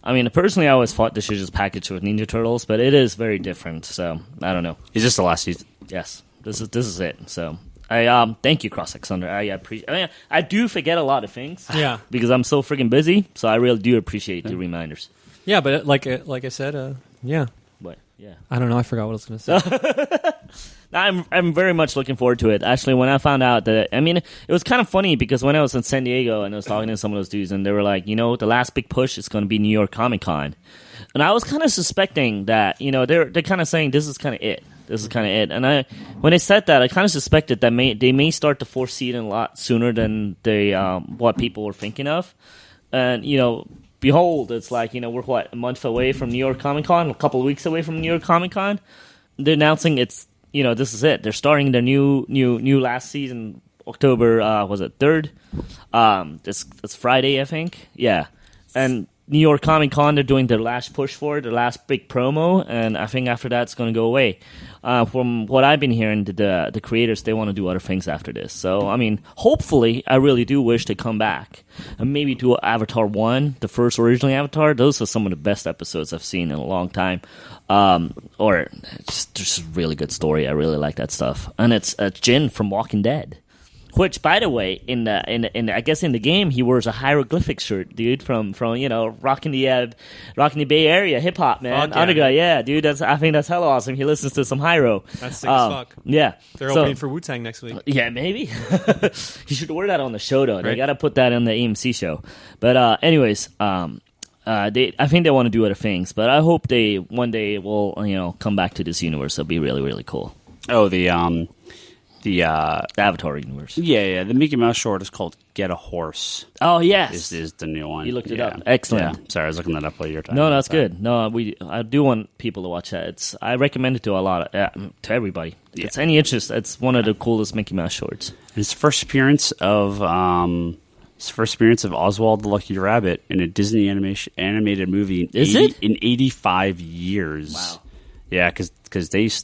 I mean, personally, I always thought they should just package it with Ninja Turtles, but it is very different. So I don't know. Is this the last season? Yes, this is it. So I thank you, CrossX Thunder. I appreciate. I do forget a lot of things. Yeah. because I'm so freaking busy. So I really do appreciate the reminders. Yeah, but like I said, yeah. But yeah. I don't know. I forgot what I was going to say. I'm very much looking forward to it. Actually, when I found out that, I mean, it was kind of funny because when I was in San Diego and I was talking to some of those dudes, and they were like, the last big push is going to be New York Comic Con, and I was kind of suspecting that, they're kind of saying this is kind of it. This is kind of it. And when they said that, I kind of suspected that they may start the fourth season a lot sooner than they what people were thinking of, and behold, it's like we're a month away from New York Comic Con, a couple of weeks away from New York Comic Con. They're announcing it's. This is it. They're starting their new last season, October, was it 3rd? It's Friday, I think. Yeah. And New York Comic Con, they're doing their last push for it, their last big promo, and I think after that it's going to go away. From what I've been hearing, the creators, they want to do other things after this. So, I mean, hopefully, I really do wish to come back and maybe do Avatar 1, the first original Avatar. Those are some of the best episodes I've seen in a long time. There's a really good story. I really like that stuff. And it's Jin from Walking Dead. Which, by the way, in the I guess in the game, he wears a hieroglyphic shirt, dude, from rocking the Bay Area hip hop, man. Fuck yeah. Yeah, dude. I think that's hella awesome. He listens to some Hyro. That's sick as fuck. Yeah, They're opening for Wu-Tang next week. Yeah, maybe. You should wear that on the show, though. They Right. got to put that on the AMC show. But anyways, I think they want to do other things, but I hope they one day will come back to this universe. It'll be really, really cool. Oh, the Avatar universe. Yeah, the Mickey Mouse short is called "Get a Horse." Oh yes, Is the new one? You looked it Yeah. up. Excellent. Yeah. Sorry, I was looking that up while you were talking. no, about that's that. good. No, I do want people to watch that. I recommend it to a lot to everybody. If it's any interest, it's one of the coolest Mickey Mouse shorts. His first appearance of Oswald the Lucky Rabbit in a Disney animated movie. In 85 years? Wow. Yeah, because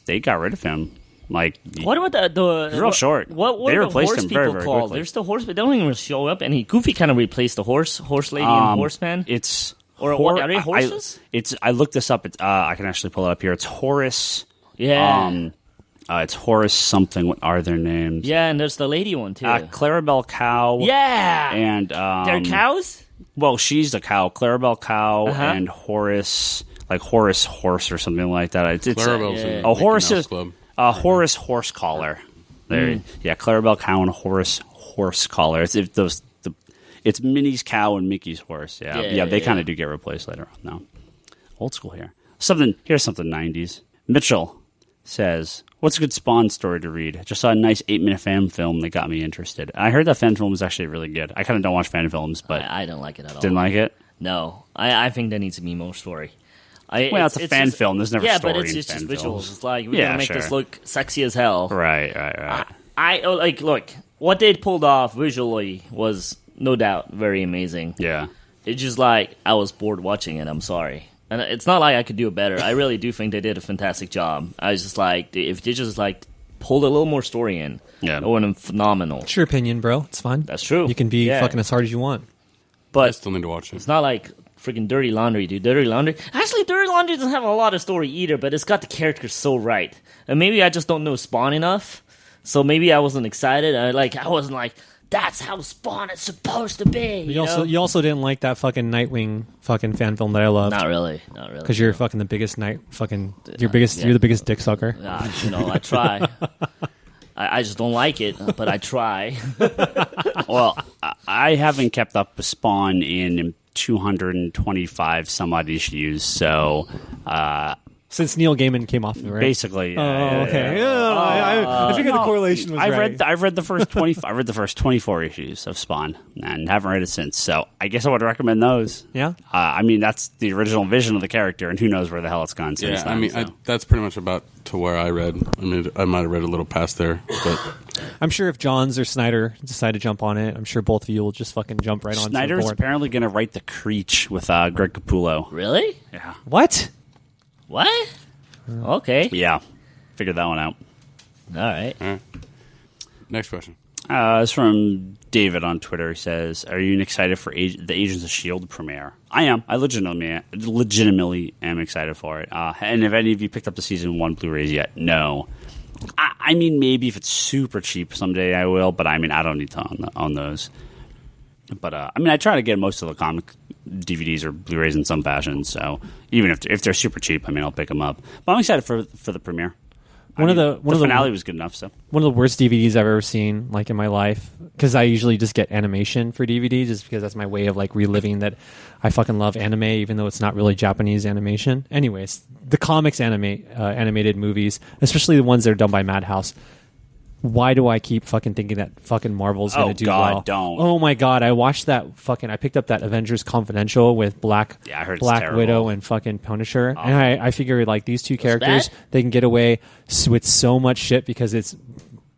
they got rid of him. Like, What about the real short. What They are the replaced horse him people very, very called? quickly. There's the horse, but they don't even show up. And Goofy kind of replaced the horse lady and horseman. It's Or what, are they horses? I looked this up. I can actually pull it up here. It's Horace. Yeah. It's Horace something. What are their names? Yeah, and there's the lady one too. Clarabelle Cow. Yeah, And they're cows. well, she's a cow. Clarabelle Cow Uh-huh. and Horace, like Horace Horse or something like that. It's Clarabelle's in yeah. Mickey Horace Mouse is Club. Horace Horse Collar. There, yeah, Clarabelle Cow and Horace Horse Collar. It's Minnie's cow and Mickey's horse. Yeah, they kind of do get replaced later on. No, old school here. Here's something 90s. Mitchell says, "What's a good Spawn story to read? Just saw a nice 8-minute fan film that got me interested. I heard that fan film was actually really good. I kind of don't watch fan films, but I don't like it at all. didn't like it. No, I think there needs to be more story. It's a fan film. There's never story but it's in just fan visuals. films. It's like we're gonna make this look sexy as hell. Right. Look, what they pulled off visually was no doubt very amazing. Yeah. It's just like I was bored watching it. I'm sorry, and it's not like I could do it better. I really do think they did a fantastic job. I was just like, if they just like pulled a little more story in, Yeah. it would have been phenomenal. It's your opinion, bro. It's fine. That's true. You can be Yeah. fucking as hard as you want. I But still need to watch it. it's not like freaking Dirty Laundry, dude. Dirty Laundry. Actually, Dirty Laundry doesn't have a lot of story either, but it's got the characters so right. And maybe I just don't know Spawn enough, so maybe I wasn't excited. I wasn't like, that's how Spawn is supposed to be. You also didn't like that fucking Nightwing fucking fan film that I loved. Not really. Because you're fucking the biggest you're the biggest dick sucker. I try. I just don't like it, but I try. Well, I haven't kept up with Spawn in 225 some odd issues, so Since Neil Gaiman came off of it, right? basically. Okay. I figured the correlation was right. I've read the first 20. I read the first 24 issues of Spawn and haven't read it since. So I guess I would recommend those. Yeah? I mean that's the original vision of the character, and who knows where the hell it's gone since. Yeah, then, I mean, so. that's pretty much about to where I read. I mean, I might have read a little past there, but I'm sure if Johns or Snyder decide to jump on it, I'm sure both of you will just fucking jump right on the Snyder's board. apparently going to write the Creech with Greg Capullo. Really? Yeah, What? What? Okay. yeah, figured that one out. All right. next question. It's from David on Twitter. He says, "Are you excited for the Agents of S.H.I.E.L.D. premiere?" I am. I legitimately am excited for it. And if any of you picked up the season 1 Blu-rays yet, no. I mean, maybe if it's super cheap someday I will, but I mean, I don't need to own those. But I mean, I try to get most of the comic DVDs or Blu-rays in some fashion. So even if they're super cheap, I mean, I'll pick them up. But I'm excited for the premiere. The finale was good enough. So one of the worst DVDs I've ever seen, like in my life, because I usually just get animation for DVDs, just because that's my way of like reliving that I fucking love anime, even though it's not really Japanese animation. Anyways, the comics animated movies, especially the ones that are done by Madhouse. Why do I keep fucking thinking that fucking Marvel's going to do God, well? don't. Oh my God, I watched that I picked up that Avengers Confidential with Black I heard it's Black terrible. Widow and fucking Punisher. And I figured like these two characters, bad? they can get away with so much shit because it's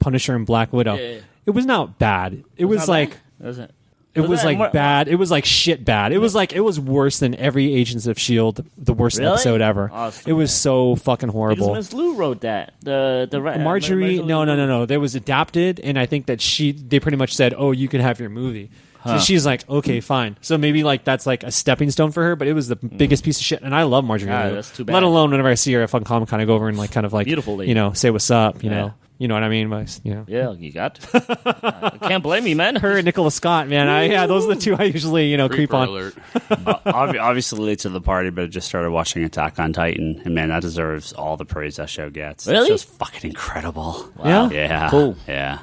Punisher and Black Widow. Yeah. It was not bad. It was like it was that like more- bad. It was like shit bad. It was like it was worse than every Agents of S.H.I.E.L.D. the worst Really? episode ever. Oh, it's it was so fucking Because horrible. Miss Lou wrote that. The Marjorie, no. That was adapted, and I think that they pretty much said, "Oh, you can have your movie." So she's like, okay, fine. So maybe like that's like a stepping stone for her, but it was the biggest piece of shit. And I love Marjorie Liu. That's too bad. Let alone whenever I see her at Fun Comic Con, I go over and like kind of like, Beautiful lady. you know, say what's up, you know. You know what I mean? Yeah, you got. I can't blame you, man. Her and Nicola Scott, man. Those are the two I usually, creep on. Alert. Obviously late to the party, but I just started watching Attack on Titan, and man, that deserves all the praise that show gets. Really? It's just fucking incredible. Wow. Yeah. Cool. Yeah.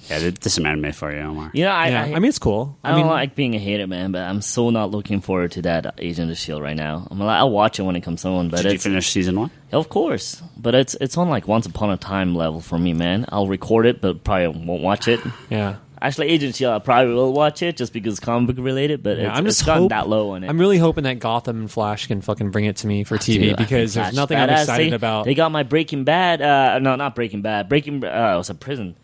Yeah, this is some anime for you, Omar. Yeah, I mean, it's cool. I don't like being a hater, man, but I'm so not looking forward to that Agent of S.H.I.E.L.D. right now. I'll watch it when it comes on, but Did you finish season 1? Of course, but it's on like Once Upon a Time level for me, man. I'll record it, but probably won't watch it. Yeah. Actually, Agent of S.H.I.E.L.D. I probably will watch it just because it's comic book related, but it's gotten that low on it. I'm really hoping that Gotham and Flash can fucking bring it to me for TV Dude, because there's nothing I'm excited about. They got my Breaking Bad. No, not Breaking Bad. It was a Prison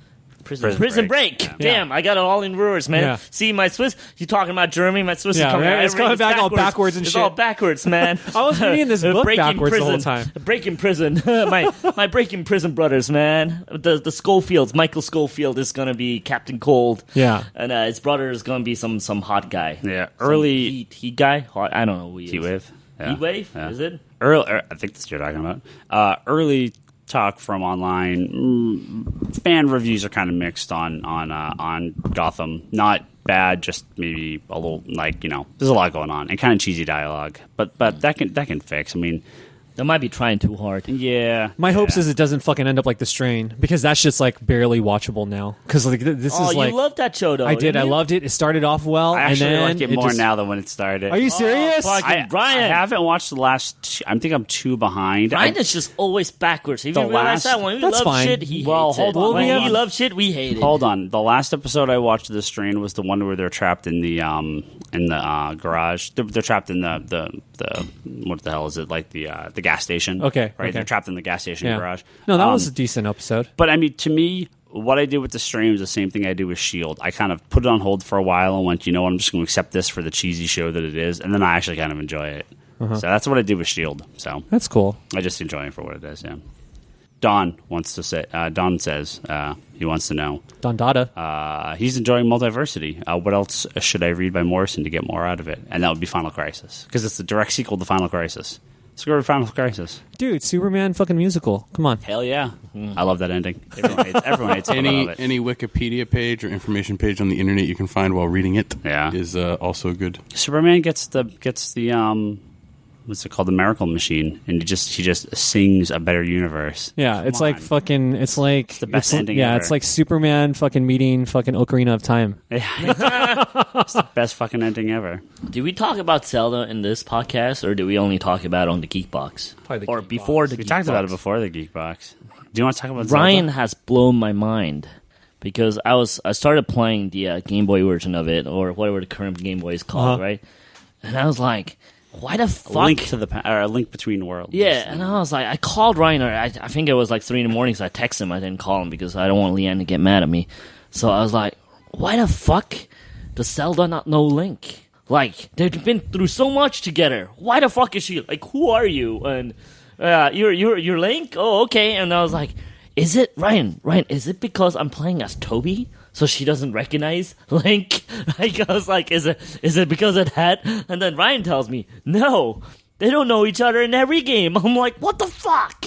Break. Yeah. Damn, I got it all in reverse, man. Yeah. See, my Swiss, you talking about Germany, my Swiss is coming right? out. It's coming back all backwards and it's shit. all backwards, man. I was reading this book backwards the whole time. Breaking Prison. my Breaking Prison brothers, man. The Schofields. Michael Schofield is going to be Captain Cold. Yeah. And his brother is going to be some hot guy. Yeah. Some Early heat guy? Hot, I don't know who he is. Heatwave. Yeah. Heatwave? Yeah. Is it? I think that's what you're talking about. Early talk from online. Fan reviews are kind of mixed on Gotham. Not bad, just maybe a little there's a lot going on and kind of cheesy dialogue. But that can fix. I mean, They might be trying too hard. yeah. My hopes is it doesn't fucking end up like The Strain because that's just like barely watchable now. Because like this is like you loved that show though. I did. I loved it. It started off well. I actually and then like it more just, now than when it started. Are you serious? fuck. I Brian. haven't watched the last two. I think I'm 2 behind. Brian is just always backwards. If The you realize last- that when we That's love fine. shit, he Well, hates hold it. on. When Hold he on. loves shit, we hate it. Hold on. The last episode I watched of The Strain was the one where they're trapped in the garage. They're trapped in the what the hell is it, like the gas station? Okay, right. okay. They're trapped in the gas station Yeah. garage. No, that was a decent episode. But I mean, to me, what I did with The Strain was the same thing I did with S.H.I.E.L.D. I kind of put it on hold for a while and went, you know what, I'm just going to accept this for the cheesy show that it is, and then I actually kind of enjoy it. So that's what I did with S.H.I.E.L.D. So That's cool. I just enjoy it for what it is. Yeah. Don wants to say. Don says he wants to know. Don Dada. He's enjoying Multiversity. What else should I read by Morrison to get more out of it? And that would be Final Crisis because it's the direct sequel to Final Crisis. Let's go to Final Crisis. Dude, Superman fucking musical. Come on. Hell yeah! I love that ending. Everyone hates it. I love it. Any Wikipedia page or information page on the internet you can find while reading it is also good. Superman gets the what's it called, the Miracle Machine, and he just sings a better universe. Yeah, it's like on. fucking. It's like the best ending Yeah, ever. it's like Superman fucking meeting fucking Ocarina of Time. It's the best fucking ending ever. Did we talk about Zelda in this podcast, or did we only talk about it on the Geek Box? Probably the or Geek before Box. the We Geek talked about it Box? before the Geek Box. Do you want to talk about Ryan Zelda? has blown my mind because I started playing the Game Boy version of it, or whatever the current Game Boy is called, right? And I was like, why the fuck? A link between worlds. Yeah, and I was like, I called Ryan, or I think it was like 3 in the morning, so I texted him. I didn't call him because I don't want Leanne to get mad at me. So I was like, why the fuck does Zelda not know Link? Like, they've been through so much together. Why the fuck is she, like, who are you? And you're Link? Oh, okay. And I was like, is it, Ryan, is it because I'm playing as Toby? So she doesn't recognize Link? Like, I was like, is it because of that? And then Ryan tells me, no, they don't know each other in every game. I'm like, what the fuck?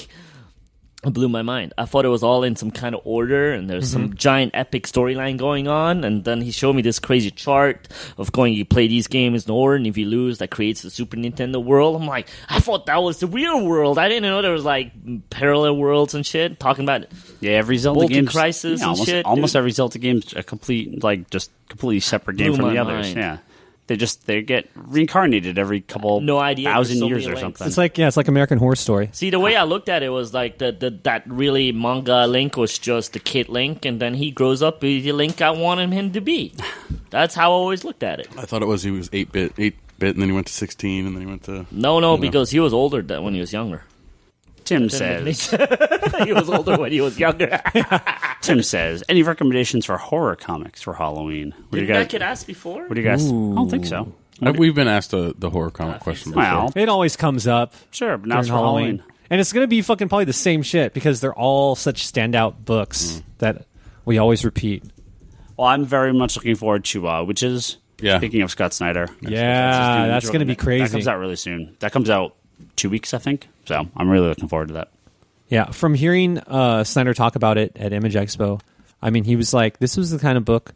It blew my mind. I thought it was all in some kind of order, and there's some giant epic storyline going on. And then he showed me this crazy chart of going, you play these games in order, and if you lose, that creates the Super Nintendo world. I'm like, I thought that was the real world. I didn't know there was like parallel worlds and shit. Talking about every Zelda Multi game Crisis and almost, shit. Almost dude. every Zelda game's a completely separate game Blew from my the others. mind. Yeah. They get reincarnated every couple No idea there's 1,000 so years many or Links. something. It's like American Horror Story. See, the way I looked at it was like that really manga Link was just the kid Link, and then he grows up to be the Link I wanted him to be. That's how I always looked at it. I thought he was 8-bit, and then he went to 16, and then he went to... No, because he was older when he was younger. Tim says, He was older when he was younger. any recommendations for horror comics for Halloween? Didn't that get asked before? What do you guys? I don't think so. We've been asked the horror comic question before. Well, It always comes up. sure, but now it's for during Halloween. And it's going to be fucking probably the same shit because they're all such standout books that we always repeat. Well, I'm very much looking forward to Witches Yeah. Speaking of Scott Snyder. Yeah, that's going to be crazy. That comes out really soon. That comes out 2 weeks, I think. So I'm really looking forward to that. Yeah, from hearing Snyder talk about it at Image Expo, I mean, he was like, this was the kind of book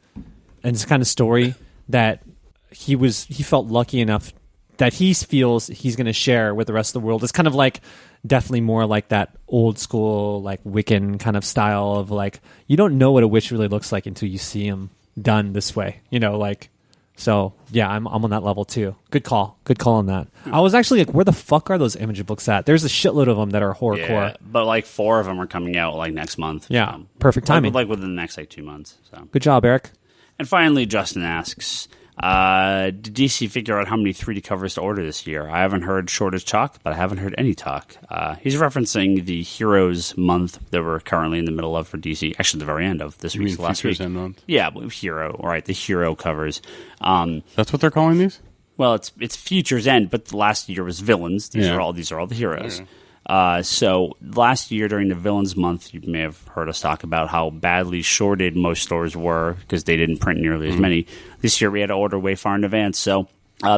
and this kind of story that he felt lucky enough that he feels he's going to share with the rest of the world. It's kind of like definitely more like that old school, like Wiccan kind of style of like, you don't know what a witch really looks like until you see him done this way, like, so yeah, I'm on that level too. Good call on that. I was actually like, where the fuck are those Image books at? There's a shitload of them that are horrorcore. But like 4 of them are coming out like next month. Yeah, perfect timing. Like within the next like 2 months. So good job, Eric. And finally, Justin asks, did DC figure out how many 3D covers to order this year? I haven't heard short as chalk, but I haven't heard any talk. He's referencing the Heroes month that we're currently in the middle of for DC. Actually, the very end of this week's last week. Month? Yeah, Hero, right? The Hero covers. That's what they're calling these? Well, it's Future's End, but the last year was Villains. These are all the heroes. Okay. So last year during the Villains month, you may have heard us talk about how badly shorted most stores were because they didn't print nearly as many. This year we had to order way far in advance, so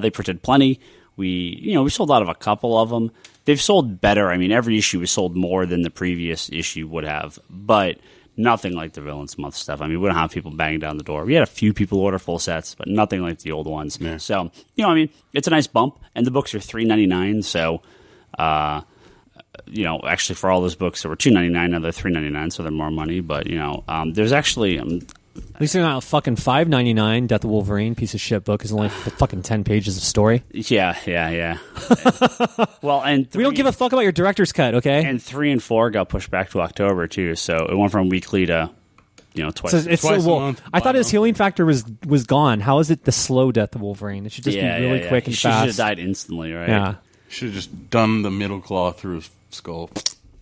they printed plenty. We sold out of a couple of them. They've sold better. I mean, every issue was sold more than the previous issue would have, but nothing like the Villains month stuff. I mean, we don't have people banging down the door. We had a few people order full sets, but nothing like the old ones. Yeah. So, I mean, it's a nice bump, and the books are $3.99, so actually for all those books that were $2.99, now they're $3.99, so they're more money. But there's actually at least they're not a fucking $5.99 Death of Wolverine piece of shit book. Is only fucking 10 pages of story. Yeah. Well, and we don't give a fuck about your director's cut, okay? And 3 and 4 got pushed back to October too, so it went from weekly to twice. So twice a month. I thought his healing factor was gone. How is it the slow Death of Wolverine? It should just be really quick and fast. He should have died instantly, right? Yeah. Should have just done the middle claw through his skull.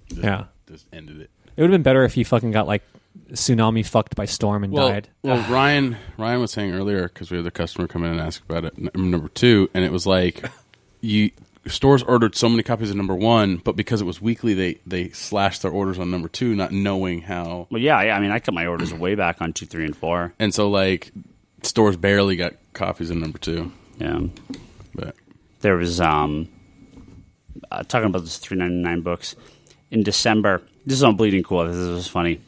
Just ended it. It would have been better if he fucking got like tsunami fucked by storm and died. Well, Ryan was saying earlier, because we had the customer come in and ask about it, number 2, and it was like stores ordered so many copies of number 1, but because it was weekly, they slashed their orders on number 2, not knowing how. Well, yeah. I mean, I cut my orders way back on 2, 3, and 4, and so like stores barely got copies of number 2. Yeah, but there was talking about those $3.99 books in December. This is on Bleeding Cool. This was funny.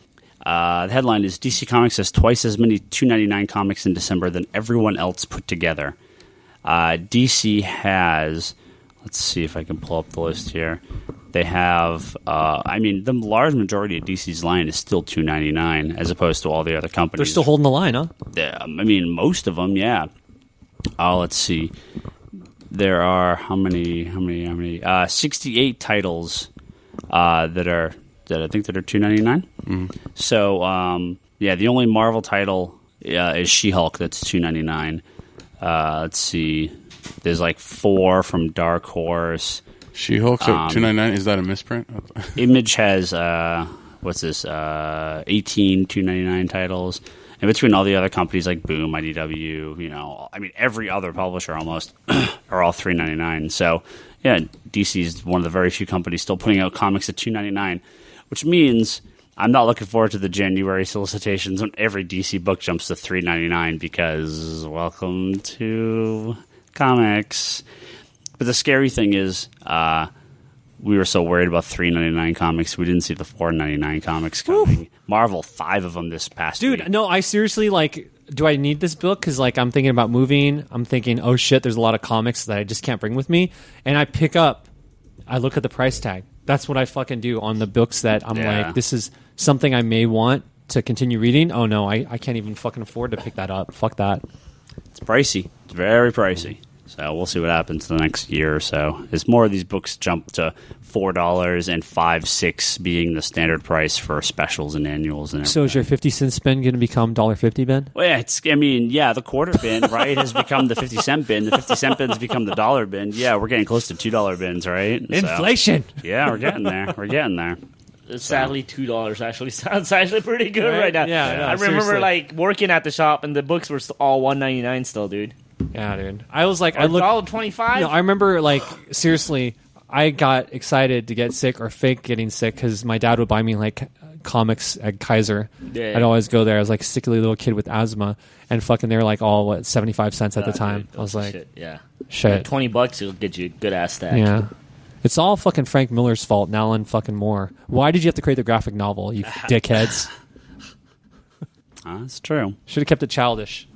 The headline is DC Comics has twice as many $2.99 comics in December than everyone else put together. DC has, let's see if I can pull up the list here. They have, the large majority of DC's line is still $2.99 as opposed to all the other companies. They're still holding the line, huh? I mean, most of them, yeah. Let's see. There are how many? 68 titles that I think that are $2.99. Mm-hmm. So the only Marvel title is She-Hulk. That's $2.99. Let's see. There's like 4 from Dark Horse. She-Hulk's at $2.99. Is that a misprint? Image has 18 $2.99 titles. And between all the other companies like Boom, IDW, every other publisher almost are all $3.99. So, yeah, DC is one of the very few companies still putting out comics at $2.99, which means I'm not looking forward to the January solicitations when every DC book jumps to $3.99 because welcome to comics. But the scary thing is we were so worried about $3.99 comics, we didn't see the $4.99 comics coming. Oof. Marvel, 5 of them this past week. Dude, no, I seriously, do I need this book? Because, I'm thinking about moving. I'm thinking, oh, shit, there's a lot of comics that I just can't bring with me. And I look at the price tag. That's what I fucking do on the books that I'm like, this is something I may want to continue reading. Oh, no, I can't even fucking afford to pick that up. Fuck that. It's pricey. It's very pricey. So we'll see what happens the next year or so. As more of these books jump to $4 and $5-6 being the standard price for specials and annuals and everything. So is your 50-cent bin going to become $1.50 bin? Well, the quarter bin, right, has become the 50-cent bin. The 50-cent bin's become the dollar bin. Yeah, we're getting close to $2 bins, right? Inflation. So, yeah, we're getting there. Sadly, $2 actually sounds actually pretty good right now. Yeah, no, I remember working at the shop and the books were all $1.99 still, dude. Yeah, dude. I was like, $1.25. I remember, seriously, I got excited to get sick or fake getting sick because my dad would buy me comics at Kaiser. Yeah. I'd always go there. I was like a sickly little kid with asthma, and fucking they were like all 75 cents at the time. Dude, I was like, shit. Yeah. shit. Like $20 will get you a good ass stack. Yeah. It's all fucking Frank Miller's fault, and Alan fucking Moore. Why did you have to create the graphic novel, you dickheads? That's true. Should have kept it childish.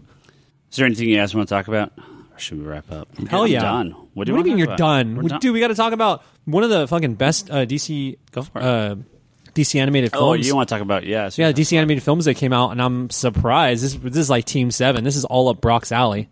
Is there anything you guys want to talk about? Or should we wrap up? Hell yeah. I'm done. What do you mean you're done? We're done. Dude, we got to talk about one of the fucking best DC Go for it. DC animated films. Oh, you want to talk about, yes. Yeah, DC animated films that came out, and I'm surprised. This is like Team 7. This is all up Brock's alley.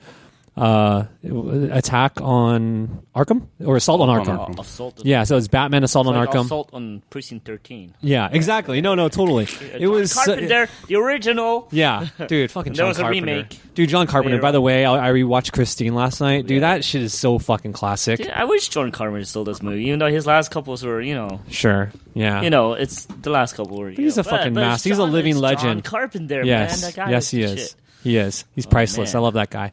Attack on Arkham? Or Assault on Arkham. Assault. Yeah, so it's Batman Assault on like Arkham. Assault on Precinct 13. Yeah, exactly. No, totally. It was Carpenter, the original. yeah, dude, fucking There John was a Carpenter. remake. Dude, John Carpenter. Later By the on. way, I rewatched Christine last night. Dude, Yeah. that shit is so fucking classic. Dude, I wish John Carpenter still does movie, even though his last couples were, Sure. Yeah. it's the last couple were. He's a fucking master. He's a living legend. John Carpenter, Yes. man. That guy Yes, is he the is. shit. He is. He's priceless. man. I love that guy.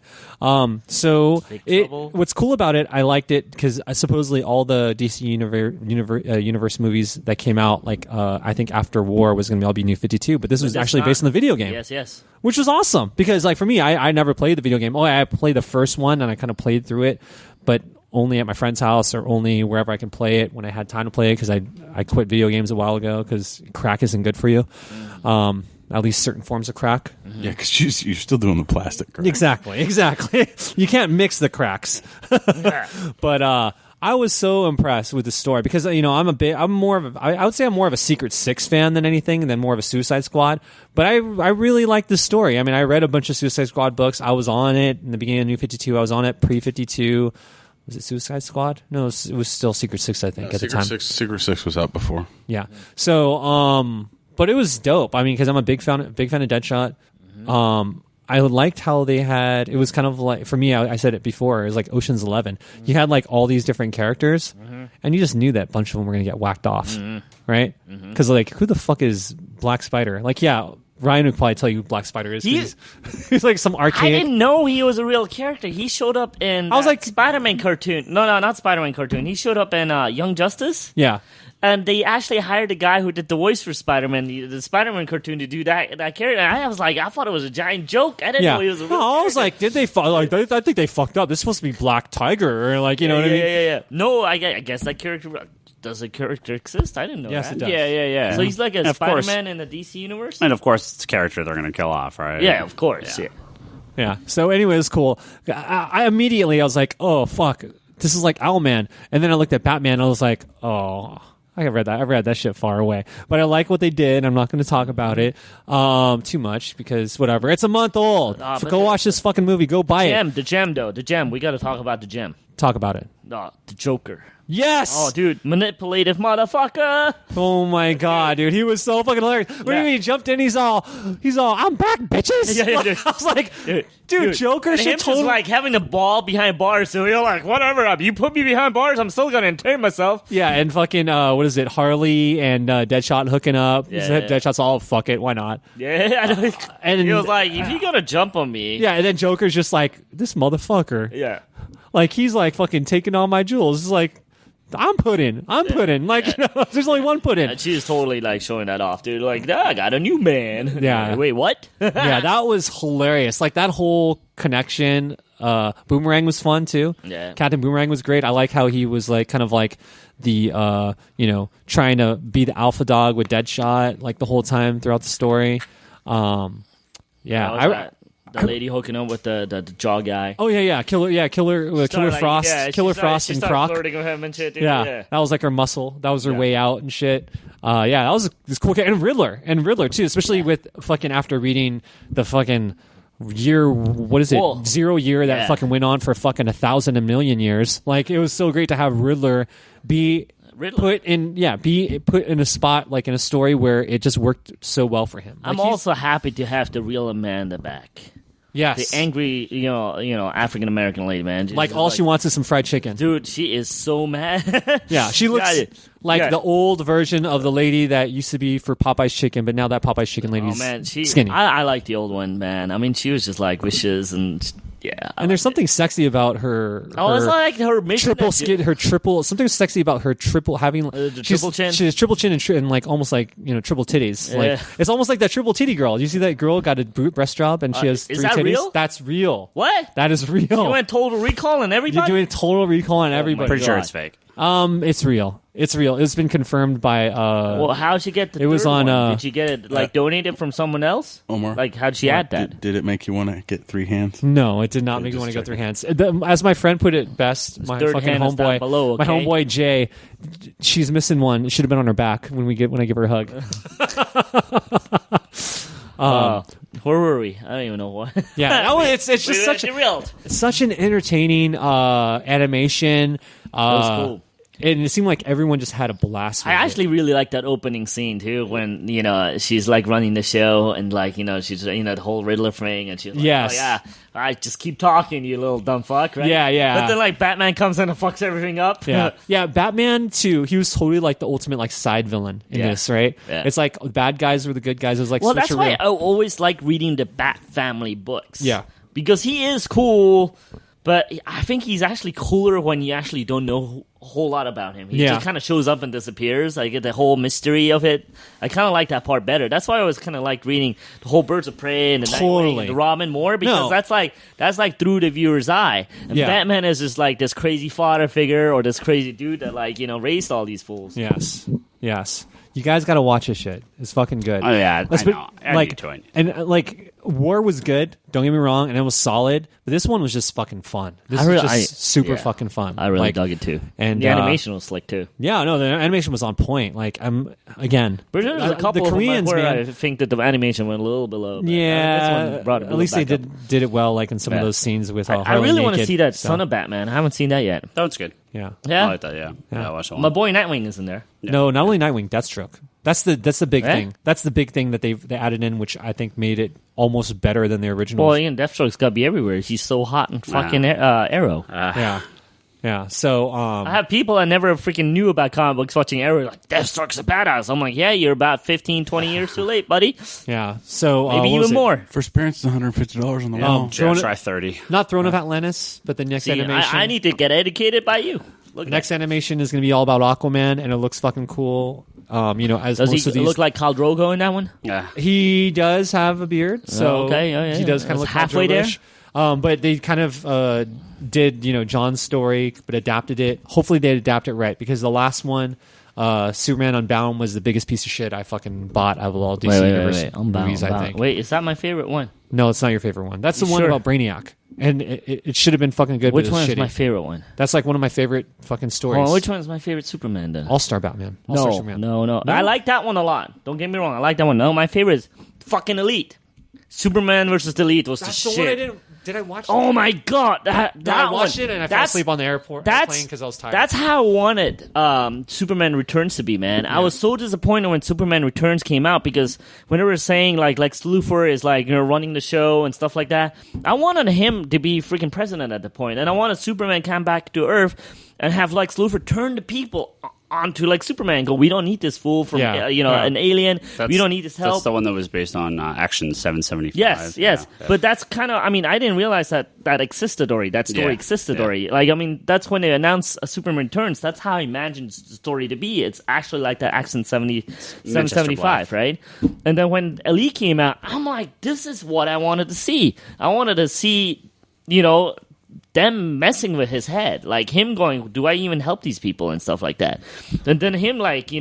So Big Trouble. what's cool about it, I liked it because supposedly all the DC universe movies that came out, like I think after War was going to all be New 52, but this was that's actually not- based on the video game, Yes. which was awesome because like for me, I never played the video game. Oh, I played the first one and I kind of played through it, but only at my friend's house or only wherever I can play it when I had time to play it because I quit video games a while ago because crack isn't good for you. At least certain forms of crack. Yeah, because you're still doing the plastic. Right? Exactly. You can't mix the cracks. But I was so impressed with the story because I would say I'm more of a Secret Six fan than anything, than more of a Suicide Squad. But I really like the story. I mean, I read a bunch of Suicide Squad books. I was on it in the beginning of New 52. I was on it pre 52. Was it Suicide Squad? No, it was still Secret Six, I think, at the time. Secret Six was out before. Yeah. So, but it was dope. I mean, because I'm a big fan of Deadshot. I liked how they had. It was kind of like, for me, I said it before. It was like Ocean's 11. You had like all these different characters, and you just knew that a bunch of them were going to get whacked off, right? Because like, who the fuck is Black Spider? Like, yeah, Ryan would probably tell you who Black Spider is. He's like some I arcade. didn't know he was a real character. He showed up in I was like- Spider-Man cartoon. No, not Spider-Man cartoon. He showed up in Young Justice. Yeah. And they actually hired a guy who did the voice for Spider-Man, the Spider-Man cartoon, to do that character. And I was like, I thought it was a giant joke. I didn't know he was a real I was character. like, did they? I think they fucked up. This is supposed to be Black Tiger, or like, you know what I mean? Yeah. No, I guess that character. Does a character exist? I didn't know Yes, that. it does. Yeah. So he's like a And of course- Spider-Man in the DC universe? And of course, it's a character they're going to kill off, right? Yeah, of course. Yeah. Yeah. So anyway, it was cool. I immediately was like, oh fuck, this is like Owlman. And then I looked at Batman. And I was like, oh, I read that shit far away. But I like what they did. I'm not going to talk about it too much because whatever. It's a month old. But Go watch this fucking movie. Go buy it. The gem, though. The gem. We got to talk about the gem. Talk about it. The Joker. Yes. Oh, dude. Manipulative motherfucker. Oh my god, dude, he was so fucking hilarious. What do you mean he jumped in? He's all, I'm back, bitches. Yeah, dude. I was like, dude, Joker and should him just totally like having the ball behind bars, so you're like, whatever, you put me behind bars, I'm still gonna entertain myself. Yeah, and fucking what is it? Harley and Deadshot hooking up. Yeah. Deadshot's all fuck it, why not? Yeah, I know. And he was like, if you're gonna jump on me, Yeah, and then Joker's just like, this motherfucker. yeah. Like he's like fucking taking all my jewels. It's like I'm putting. Like you know, there's only one put in. And she's totally like showing that off, dude. Like, I got a new man. Yeah. Wait, what? Yeah, that was hilarious. Like that whole connection. Boomerang was fun too. Yeah. Captain Boomerang was great. I like how he was like kind of like the trying to be the alpha dog with Deadshot like the whole time throughout the story. How was the lady hooking up with the jaw guy. Oh yeah, Killer Frost, Killer Frost and Croc. Flirting with him and shit, dude. Yeah, that was like her muscle. That was her way out and shit. Yeah, that was this cool. And Riddler too, especially with fucking after reading the fucking year. What is it? Whoa. 0 year that fucking went on for fucking 1,000 a million years. Like it was so great to have Riddler be put in a spot like in a story where it just worked so well for him. Like, I'm also happy to have the real Amanda back. Yes. The angry, African American lady, man. Like all she wants is some fried chicken. Dude, she is so mad. Yeah, she looks like the old version of the lady that used to be for Popeye's chicken, but now that Popeye's chicken lady's skinny. I like the old one, man. I mean, she was just like vicious and Yeah. And there's something sexy about her. Oh, it's like her mission. Triple skin, her triple. Something sexy about her triple having the triple chin. She has triple chin and like almost like triple titties. Yeah. Like it's almost like that triple titty girl. You see that girl got a breast job and she has 3 is that titties. real? That's real. What? That is real. You went total recall on everybody. You're doing total recall on everybody. Pretty sure it's fake. It's real. It's real. It's been confirmed by. Well, how'd she get the? It was third on. one? Did she get it donated from someone else? Omar, like how'd she add that? Did it make you want to get 3 hands? No, it did not make me want to go 3 hands. As my friend put it best, my third fucking hand is down homeboy, below, my okay? homeboy Jay, she's missing one. It should have been on her back when I give her a hug. Where were we? I don't even know what. Yeah, no, it's just such an entertaining animation. It was cool. And it seemed like everyone just had a blast with I actually really like that opening scene too, when she's like running the show and like she's the whole Riddler thing, and she's like, Yes. oh yeah, all right, just keep talking, you little dumb fuck, right? Yeah. But then like Batman comes in and fucks everything up. Yeah, Batman too. He was totally like the ultimate like side villain in this, right? Yeah. It's like bad guys were the good guys. It was like Well, that's why switcheroo. I always like reading the Bat family books. Yeah. Because he is cool, but I think he's actually cooler when you actually don't know a whole lot about him. He just kind of shows up and disappears. I get the whole mystery of it. I kind of like that part better. That's why I always kind of like reading the whole Birds of Prey and the Nightwing and the Robin more, because that's like through the viewer's eye. And Batman is just like this crazy father figure or this crazy dude that raised all these fools. Yes. You guys got to watch this shit. It's fucking good. Oh yeah, I know. I need to. And War was good. Don't get me wrong, and it was solid. But this one was just fucking fun. This was just super fucking fun. I really dug it too. And the animation was slick too. Yeah, no, the animation was on point. Like again, there's a couple the of Koreans, where man, I think that the animation went a little below. Yeah, this one brought it at least they back up. did it well. Like in some of those scenes with I really want to see that Son of Batman. I haven't seen that yet. That was good. Yeah. I like that. Yeah. I watched that one. My boy Nightwing is in there. Yeah. No, not only Nightwing, Deathstroke. That's the big thing. That's the big thing that they added in, which I think made it almost better than the original. Well, Ian Deathstroke's got to be everywhere. He's so hot and fucking Arrow. Yeah. So I have people that never freaking knew about comic books watching Arrow like, Deathstroke's a badass. I'm like, yeah, you're about 15, 20 years too late, buddy. Yeah. So maybe even more. First appearance is $150 on the wall. Try 30. Not Throne of Atlantis, but the next animation. I need to get educated by you. The next animation is going to be all about Aquaman, and it looks fucking cool. As does most he of these, look like Khal Drogo in that one? Yeah. He does have a beard, so he does kind of look halfway there. But they kind of did John's story, but adapted it. Hopefully, they adapt it right, because the last one, Superman Unbound, was the biggest piece of shit I fucking bought out of all DC Universe movies. I think. Wait, is that my favorite one? No, it's not your favorite one. That's the one about Brainiac. And it should have been fucking good. Which but one is shitty. my favorite one? That's like one of my favorite fucking stories. Oh, which one is my favorite Superman then? All-Star Batman. All-Star Superman. No. I like that one a lot. Don't get me wrong. I like that one. No, my favorite is fucking Elite. Superman versus the Elite was That's the the shit. one Did I watch? Oh my god! I watched it and I fell asleep on the airplane because I was tired. That's how I wanted Superman Returns to be, man. I was so disappointed when Superman Returns came out, because when they were saying like Lex Luthor is like running the show and stuff like that, I wanted him to be freaking president at the point, and I wanted Superman come back to Earth and have Lex Luthor turn the people onto like Superman and go, we don't need this fool from an alien. We don't need his help. That's the one that was based on Action 775. Yes. Yeah. But that's kind of, I didn't realize that existed already. That story existed already. Like, that's when they announced Superman Returns. That's how I imagined the story to be. It's actually like that Action 775, right? And then when Elite came out, I'm like, this is what I wanted to see. I wanted to see, them messing with his head, like him going, do I even help these people and stuff like that, and then him like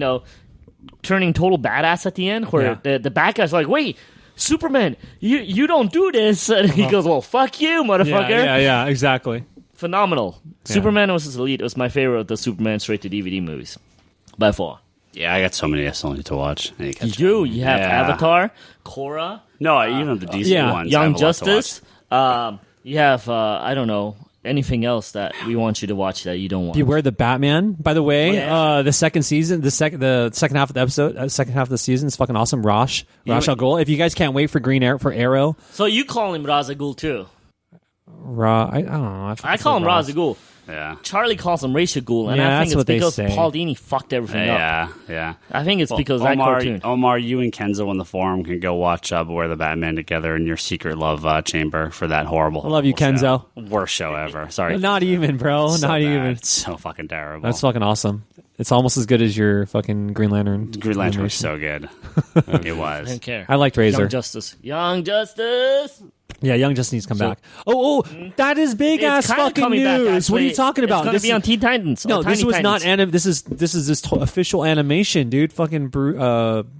turning total badass at the end, where the bad guy's like, wait, Superman, you don't do this, and he goes, well, fuck you, motherfucker. Yeah, exactly. Phenomenal. Superman vs. Elite was my favorite of the Superman straight to DVD movies by far. Yeah, I got so many I still need to watch. You do. You have Avatar, Korra. No, even the DC ones. Young Justice. You have, I don't know, anything else that we want you to watch that you don't want. Beware the Batman. By the way, the second season, the second half of the episode, second half of the season is fucking awesome. Ra's al Ghul. If you guys can't wait for Arrow. So you call him Ra's al Ghul too? I don't know. I call him Ra's al Ghul. Yeah. Charlie calls him Racial Ghoul, and Yeah, I that's think what it's they because say. Paul Dini fucked everything up. Yeah. I think it's because of that cartoon. Omar, you and Kenzo on the forum can go watch Beware the Batman together in your secret love chamber for that horrible. I love you, horrible Kenzo. show. Worst show ever. Sorry. Not even, bro. So Not bad. even. It's so fucking terrible. That's fucking awesome. It's almost as good as your fucking Green Lantern. Green Lantern was animation. so good. It I was. don't care. I liked Razor. Young Justice. Young Justice. Yeah, Young Justice needs to come back. Oh, that is big ass It's kinda fucking coming back, news. What are you actually. talking about? It's going to be on Teen Titans. No, or this Tiny was Titans. not This is official animation, dude. Fucking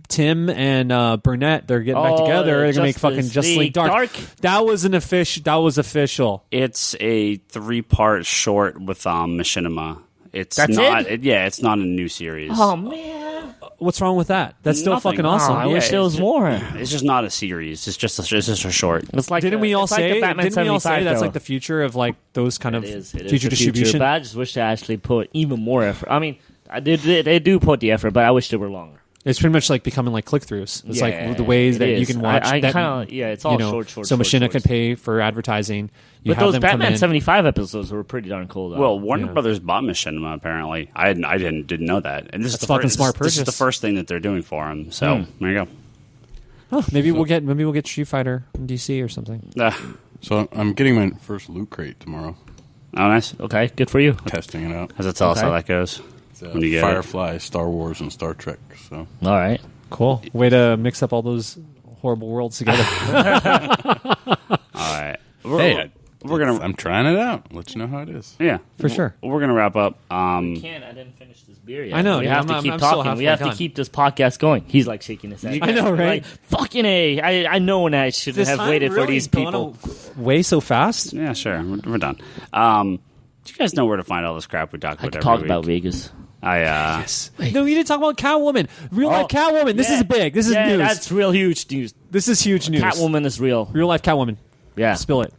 Tim and Burnett, they're getting back together. They're gonna make fucking Justice League Dark. That was an official. That was official. It's a 3-part short with Machinima. That's not. it? It's not a new series. Oh man, What's wrong with that? That's still Nothing. fucking awesome. I wish there was more. It's just not a series. It's just a short. It's like Didn't we all it's like say? the Batman Didn't we all say 75 that's though. like the future of like those kind of It is future the distribution? But I just wish they actually put even more effort. I mean, they do put the effort, but I wish they were longer. It's pretty much like becoming like click-throughs. It's Yeah, like the ways it that you is. can watch. I that, kinda, it's all short. So short, Machina short. can pay for advertising. You But have those them come Batman in. 75 episodes were pretty darn cool. Though. Well, Warner Brothers bought Machinima. Apparently, I didn't know that. And this That's is the fucking smart This is the purchase. first thing that they're doing for him. So there you go. Oh, maybe we'll get Street Fighter in DC or something. So I'm getting my first loot crate tomorrow. Oh, nice. Okay, good for you. Testing it out. Has it tell us Okay. how that goes? It's, When you get it. Firefly, Star Wars, and Star Trek. So All right. Cool. Way to mix up all those horrible worlds together. All right. We're gonna. I'm trying it out. Let you know how it is. Yeah, For sure. We're gonna wrap up. I didn't finish this beer yet. I know, We dude. have to I'm keep still talking. We halfway have to done. keep this podcast going. He's like shaking his head. I know, right? Like, fucking A. I know when I should have waited for these people. Way so fast? Yeah, sure. We're done. Do you guys know where to find all this crap we talk I about could every talk week? about Vegas. No, we didn't talk about Catwoman. Real life Catwoman. This is big. This is yeah, news. that's real huge news. This is huge news. Catwoman is real. Real life Catwoman. Yeah. Spill it.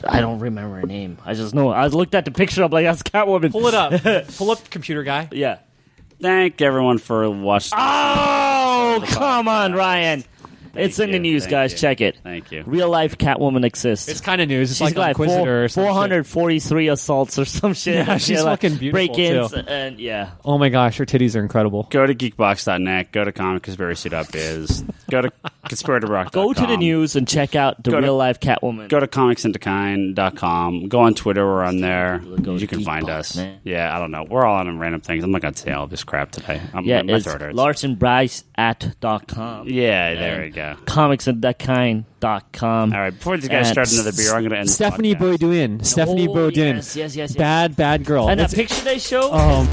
I don't remember her name. I just know. I looked at the picture up like that's Catwoman. Pull it up. Pull up, computer guy. Yeah. Thank everyone for watching. Oh, come on, Ryan. It's in the news, guys. Check it. Thank you. Real life Catwoman exists. It's kind of news. It's She's like got Inquisitor or some shit. 443 assaults or some shit. Yeah, she's like fucking beautiful, break-ins too. and yeah. Oh my gosh, her titties are incredible. Go to geekbox.net. Go to comicconspiracy.biz. Go to conspiratorrock.com. Go to the news and check out the Go to- real life Catwoman. Go to comicsintokind.com. Go on Twitter. We're on there. Go You to can find Geekbox, us. man. Yeah, I don't know. We're all on random things. I'm not going to say all this crap today. Yeah, my it's throat hurts. LarsonBryce@.com. Yeah, there we go. Comicsandthatkind.com. All right, before these guys start another beer, I'm going to end Stephanie the podcast. Boydin. Stephanie Oh, Boydin. yes. Bad girl. And that It's- picture they show? um,